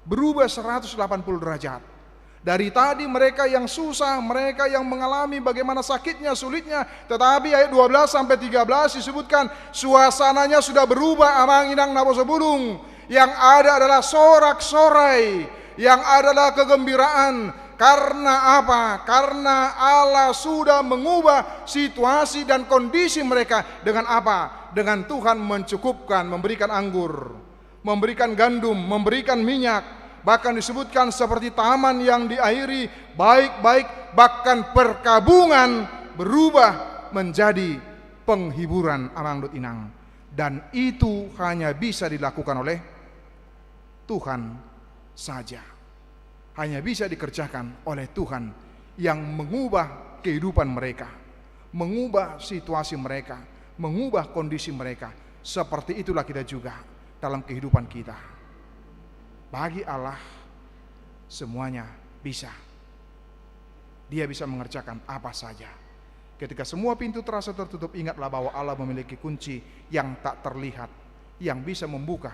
Berubah 180 derajat. Dari tadi mereka yang susah, mereka yang mengalami bagaimana sakitnya, sulitnya, tetapi ayat 12 sampai 13 disebutkan suasananya sudah berubah amang inang naboso burung. Yang ada adalah sorak-sorai, yang adalah kegembiraan. Karena apa? Karena Allah sudah mengubah situasi dan kondisi mereka dengan apa? Dengan Tuhan mencukupkan, memberikan anggur, memberikan gandum, memberikan minyak. Bahkan disebutkan seperti taman yang diairi baik-baik, bahkan perkabungan berubah menjadi penghiburan amang dot inang. Dan itu hanya bisa dilakukan oleh Tuhan saja. Hanya bisa dikerjakan oleh Tuhan yang mengubah kehidupan mereka, mengubah situasi mereka, mengubah kondisi mereka. Seperti itulah kita juga dalam kehidupan kita. Bagi Allah semuanya bisa. Dia bisa mengerjakan apa saja. Ketika semua pintu terasa tertutup, ingatlah bahwa Allah memiliki kunci yang tak terlihat, yang bisa membuka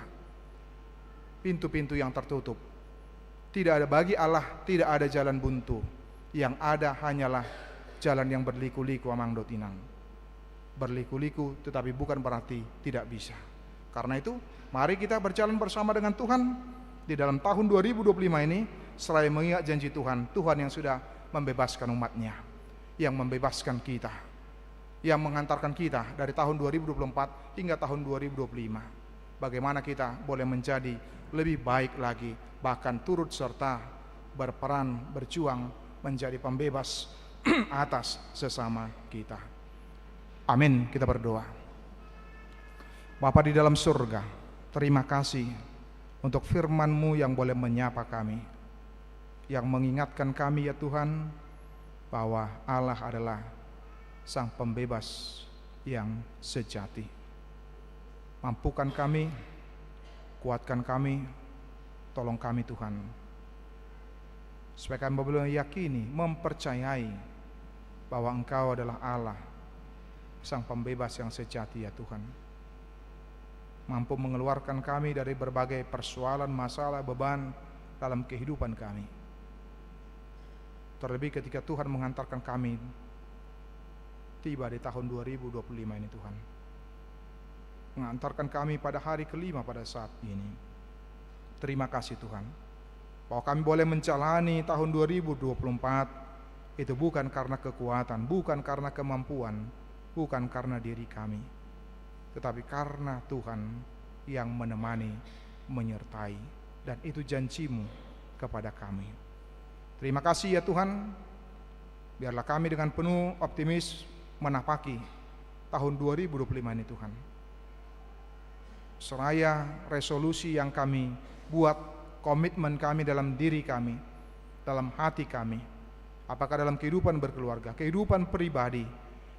pintu-pintu yang tertutup. Tidak ada bagi Allah, tidak ada jalan buntu. Yang ada hanyalah jalan yang berliku-liku amang dot inang. Berliku-liku tetapi bukan berarti tidak bisa. Karena itu mari kita berjalan bersama dengan Tuhan di dalam tahun 2025 ini, selain mengingat janji Tuhan, Tuhan yang sudah membebaskan umatnya, yang membebaskan kita, yang mengantarkan kita dari tahun 2024 hingga tahun 2025. Bagaimana kita boleh menjadi lebih baik lagi, bahkan turut serta berperan, berjuang menjadi pembebas atas sesama kita. Amin. Kita berdoa. Bapa di dalam surga, terima kasih untuk firman-Mu yang boleh menyapa kami, yang mengingatkan kami ya Tuhan bahwa Allah adalah Sang Pembebas yang sejati. Mampukan kami, kuatkan kami, tolong kami Tuhan, supaya kami boleh yakini, mempercayai bahwa Engkau adalah Allah, Sang Pembebas yang sejati ya Tuhan. Mampu mengeluarkan kami dari berbagai persoalan, masalah, beban dalam kehidupan kami. Terlebih ketika Tuhan mengantarkan kami tiba di tahun 2025 ini Tuhan. Mengantarkan kami pada hari kelima pada saat ini. Terima kasih Tuhan, bahwa kami boleh menjalani tahun 2024 itu bukan karena kekuatan, bukan karena kemampuan, bukan karena diri kami, tetapi karena Tuhan yang menemani, menyertai, dan itu janji-Mu kepada kami. Terima kasih ya Tuhan, biarlah kami dengan penuh optimis menapaki tahun 2025 ini Tuhan. Seraya resolusi yang kami buat, komitmen kami dalam diri kami, dalam hati kami, apakah dalam kehidupan berkeluarga, kehidupan pribadi,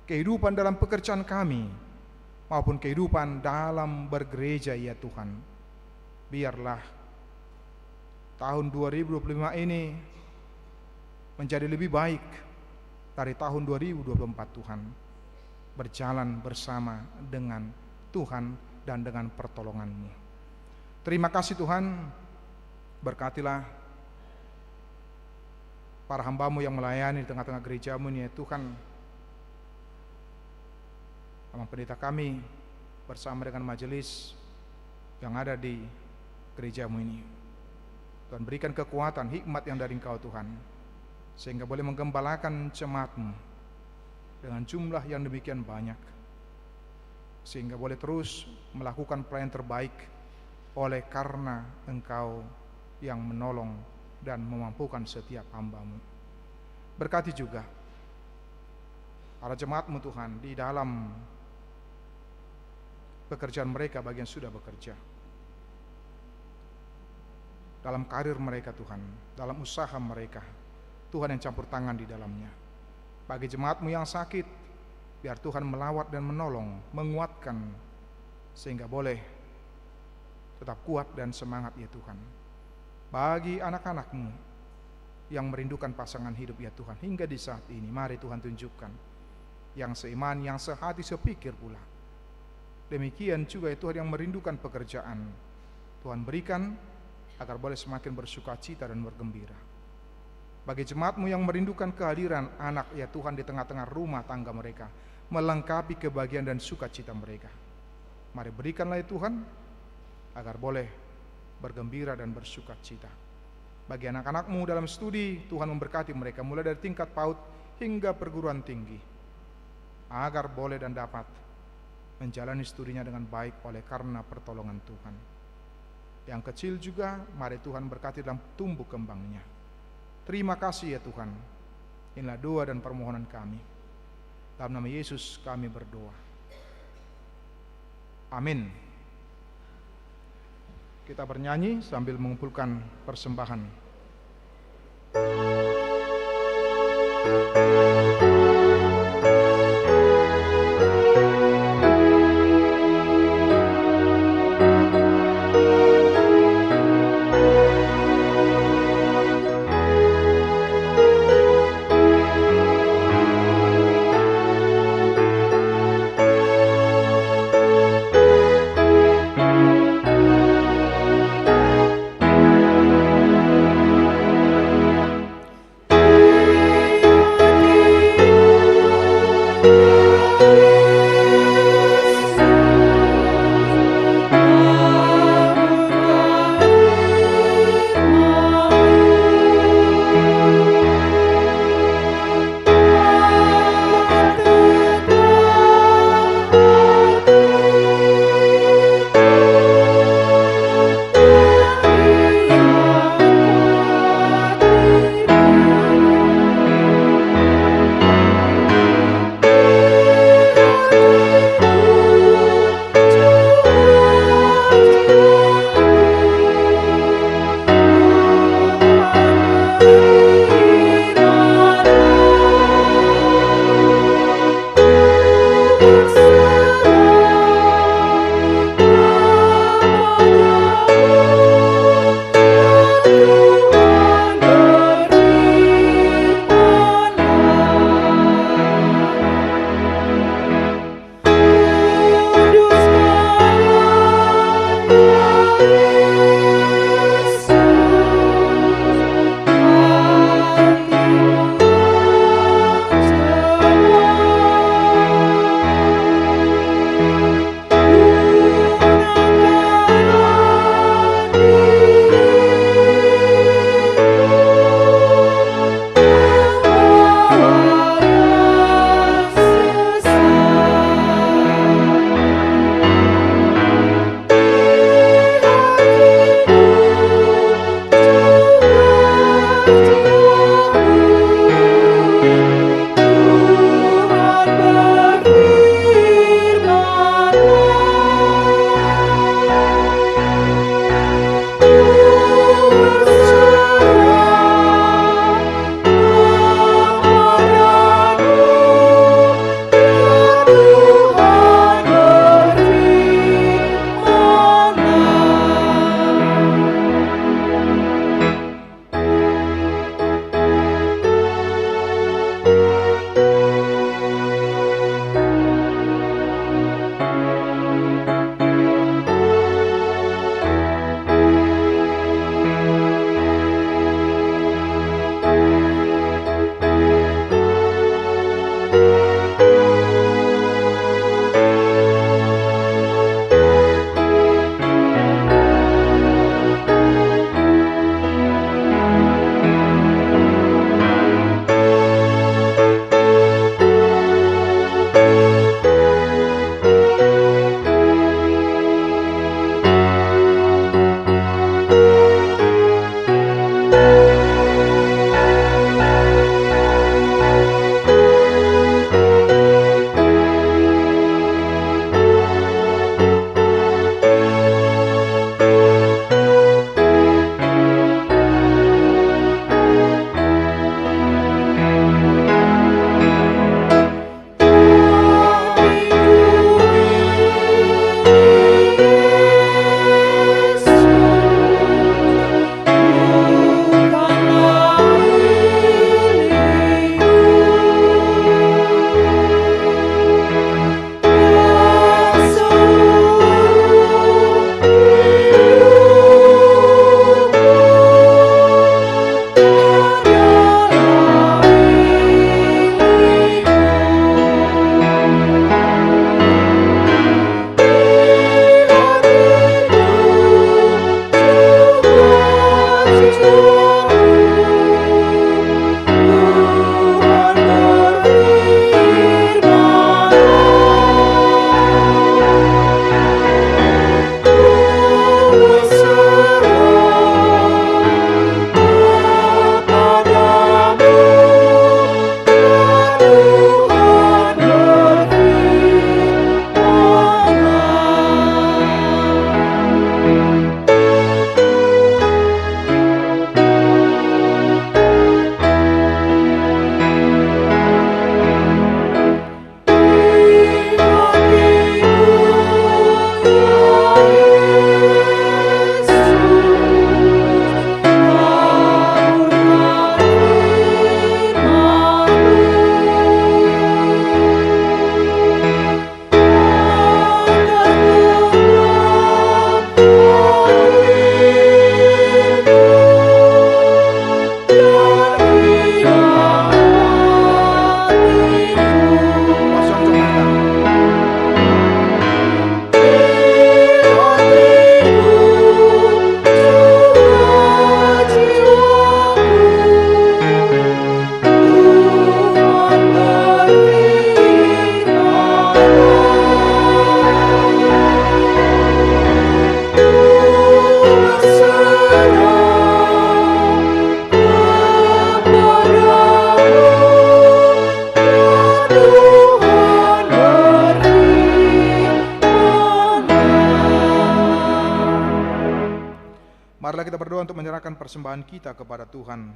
kehidupan dalam pekerjaan kami, maupun kehidupan dalam bergereja ya Tuhan. Biarlah tahun 2025 ini menjadi lebih baik dari tahun 2024 Tuhan. Berjalan bersama dengan Tuhan dan dengan pertolongan-Mu. Terima kasih Tuhan, berkatilah para hamba-Mu yang melayani di tengah-tengah gereja-Mu ini ya Tuhan. Abang pendeta kami bersama dengan majelis yang ada di gereja-Mu ini, Tuhan berikan kekuatan, hikmat yang dari Engkau Tuhan, sehingga boleh menggembalakan jemaat-Mu dengan jumlah yang demikian banyak, sehingga boleh terus melakukan pelayanan terbaik oleh karena Engkau yang menolong dan memampukan setiap hamba-Mu. Berkati juga para jemaat-Mu Tuhan di dalam pekerjaan mereka bagi yang sudah bekerja, dalam karir mereka Tuhan, dalam usaha mereka, Tuhan yang campur tangan di dalamnya. Bagi jemaat-Mu yang sakit, biar Tuhan melawat dan menolong, menguatkan, sehingga boleh tetap kuat dan semangat ya Tuhan. Bagi anak-anak-Mu yang merindukan pasangan hidup ya Tuhan, hingga di saat ini, mari Tuhan tunjukkan yang seiman, yang sehati, sepikir pula. Demikian juga ya Tuhan yang merindukan pekerjaan, Tuhan berikan agar boleh semakin bersukacita dan bergembira. Bagi jemaat-Mu yang merindukan kehadiran anak ya Tuhan di tengah-tengah rumah tangga mereka, melengkapi kebahagiaan dan sukacita mereka, mari berikanlah ya Tuhan agar boleh bergembira dan bersukacita. Bagi anak-anak-Mu dalam studi, Tuhan memberkati mereka mulai dari tingkat PAUD hingga perguruan tinggi, agar boleh dan dapat menjalani studinya dengan baik oleh karena pertolongan Tuhan. Yang kecil juga, mari Tuhan berkati dalam tumbuh kembangnya. Terima kasih ya Tuhan. Inilah doa dan permohonan kami. Dalam nama Yesus kami berdoa. Amin. Kita bernyanyi sambil mengumpulkan persembahan. Marilah kita berdoa untuk menyerahkan persembahan kita kepada Tuhan.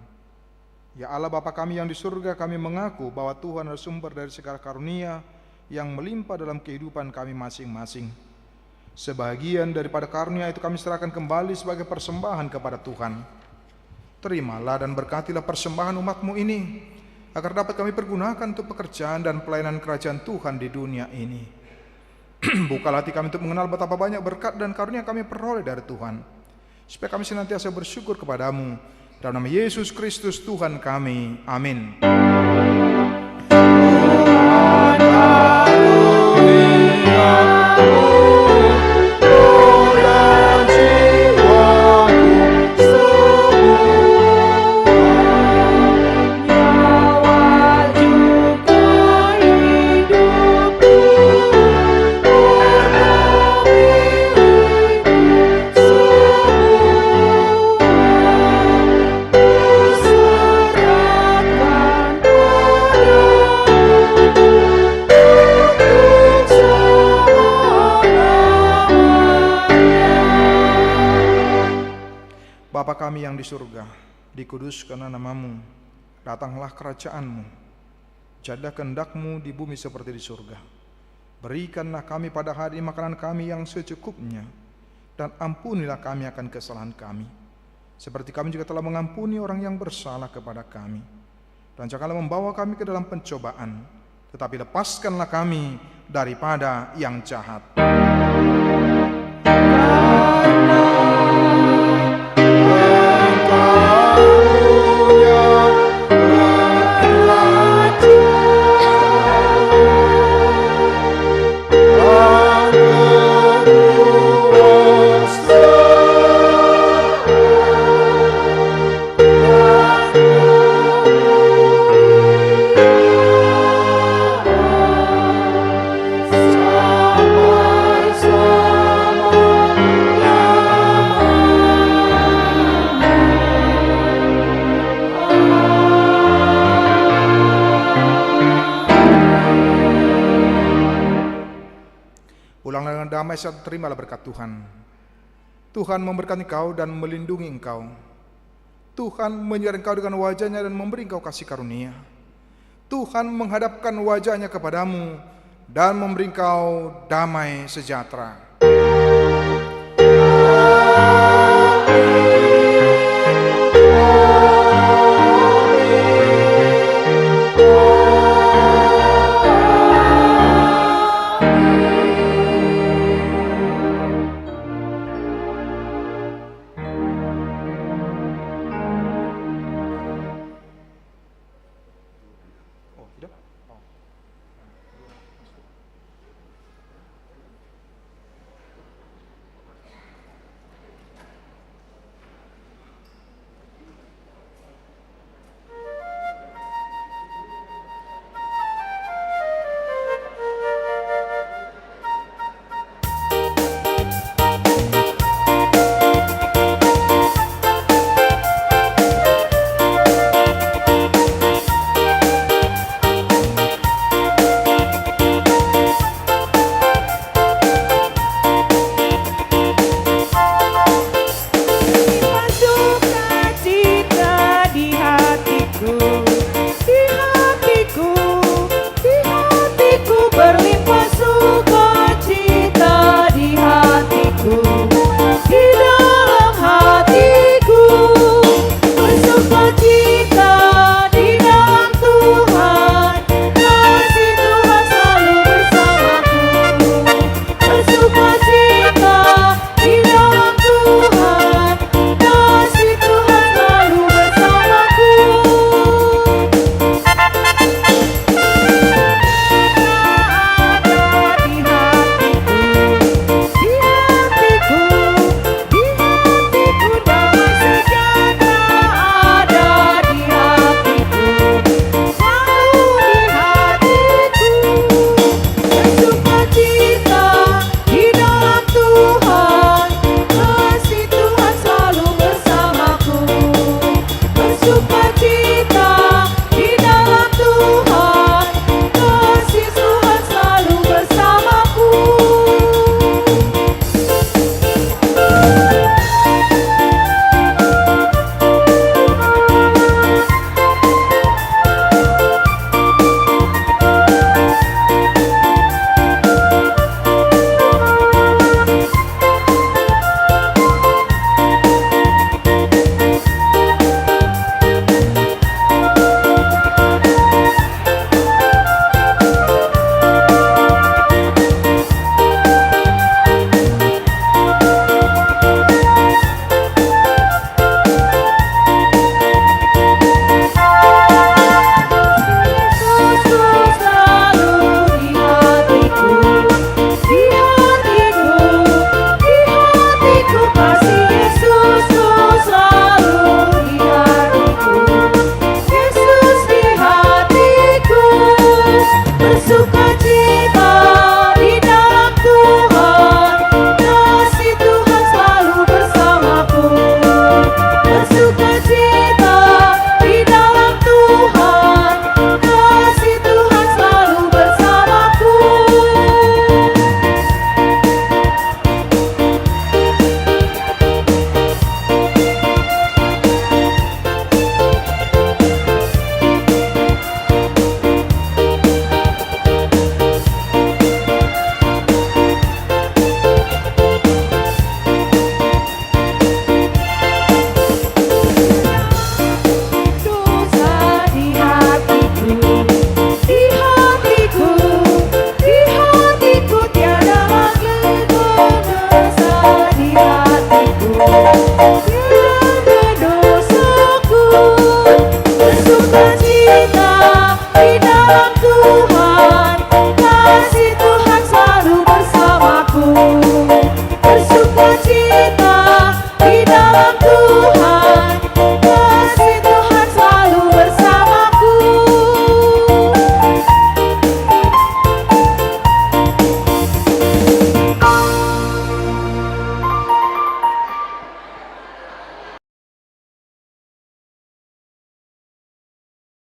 Ya Allah Bapa kami yang di surga, kami mengaku bahwa Tuhan adalah sumber dari segala karunia yang melimpah dalam kehidupan kami masing-masing. Sebahagian daripada karunia itu kami serahkan kembali sebagai persembahan kepada Tuhan. Terimalah dan berkatilah persembahan umat-Mu ini, agar dapat kami pergunakan untuk pekerjaan dan pelayanan kerajaan Tuhan di dunia ini. Bukalah hati kami untuk mengenal betapa banyak berkat dan karunia kami peroleh dari Tuhan, supaya kami senantiasa bersyukur kepadamu. Dalam nama Yesus Kristus Tuhan kami. Amin. Bapa kami yang di surga, dikuduskanlah namamu, datanglah kerajaan-Mu, jadilah kehendak-Mu di bumi seperti di surga. Berikanlah kami pada hari ini makanan kami yang secukupnya, dan ampunilah kami akan kesalahan kami, seperti kami juga telah mengampuni orang yang bersalah kepada kami. Dan janganlah membawa kami ke dalam pencobaan, tetapi lepaskanlah kami daripada yang jahat. Pulanglah dengan damai serta terimalah berkat Tuhan. Tuhan memberkati engkau dan melindungi engkau. Tuhan menyertai engkau dengan wajah-Nya dan memberi engkau kasih karunia. Tuhan menghadapkan wajah-Nya kepadamu dan memberi engkau damai sejahtera.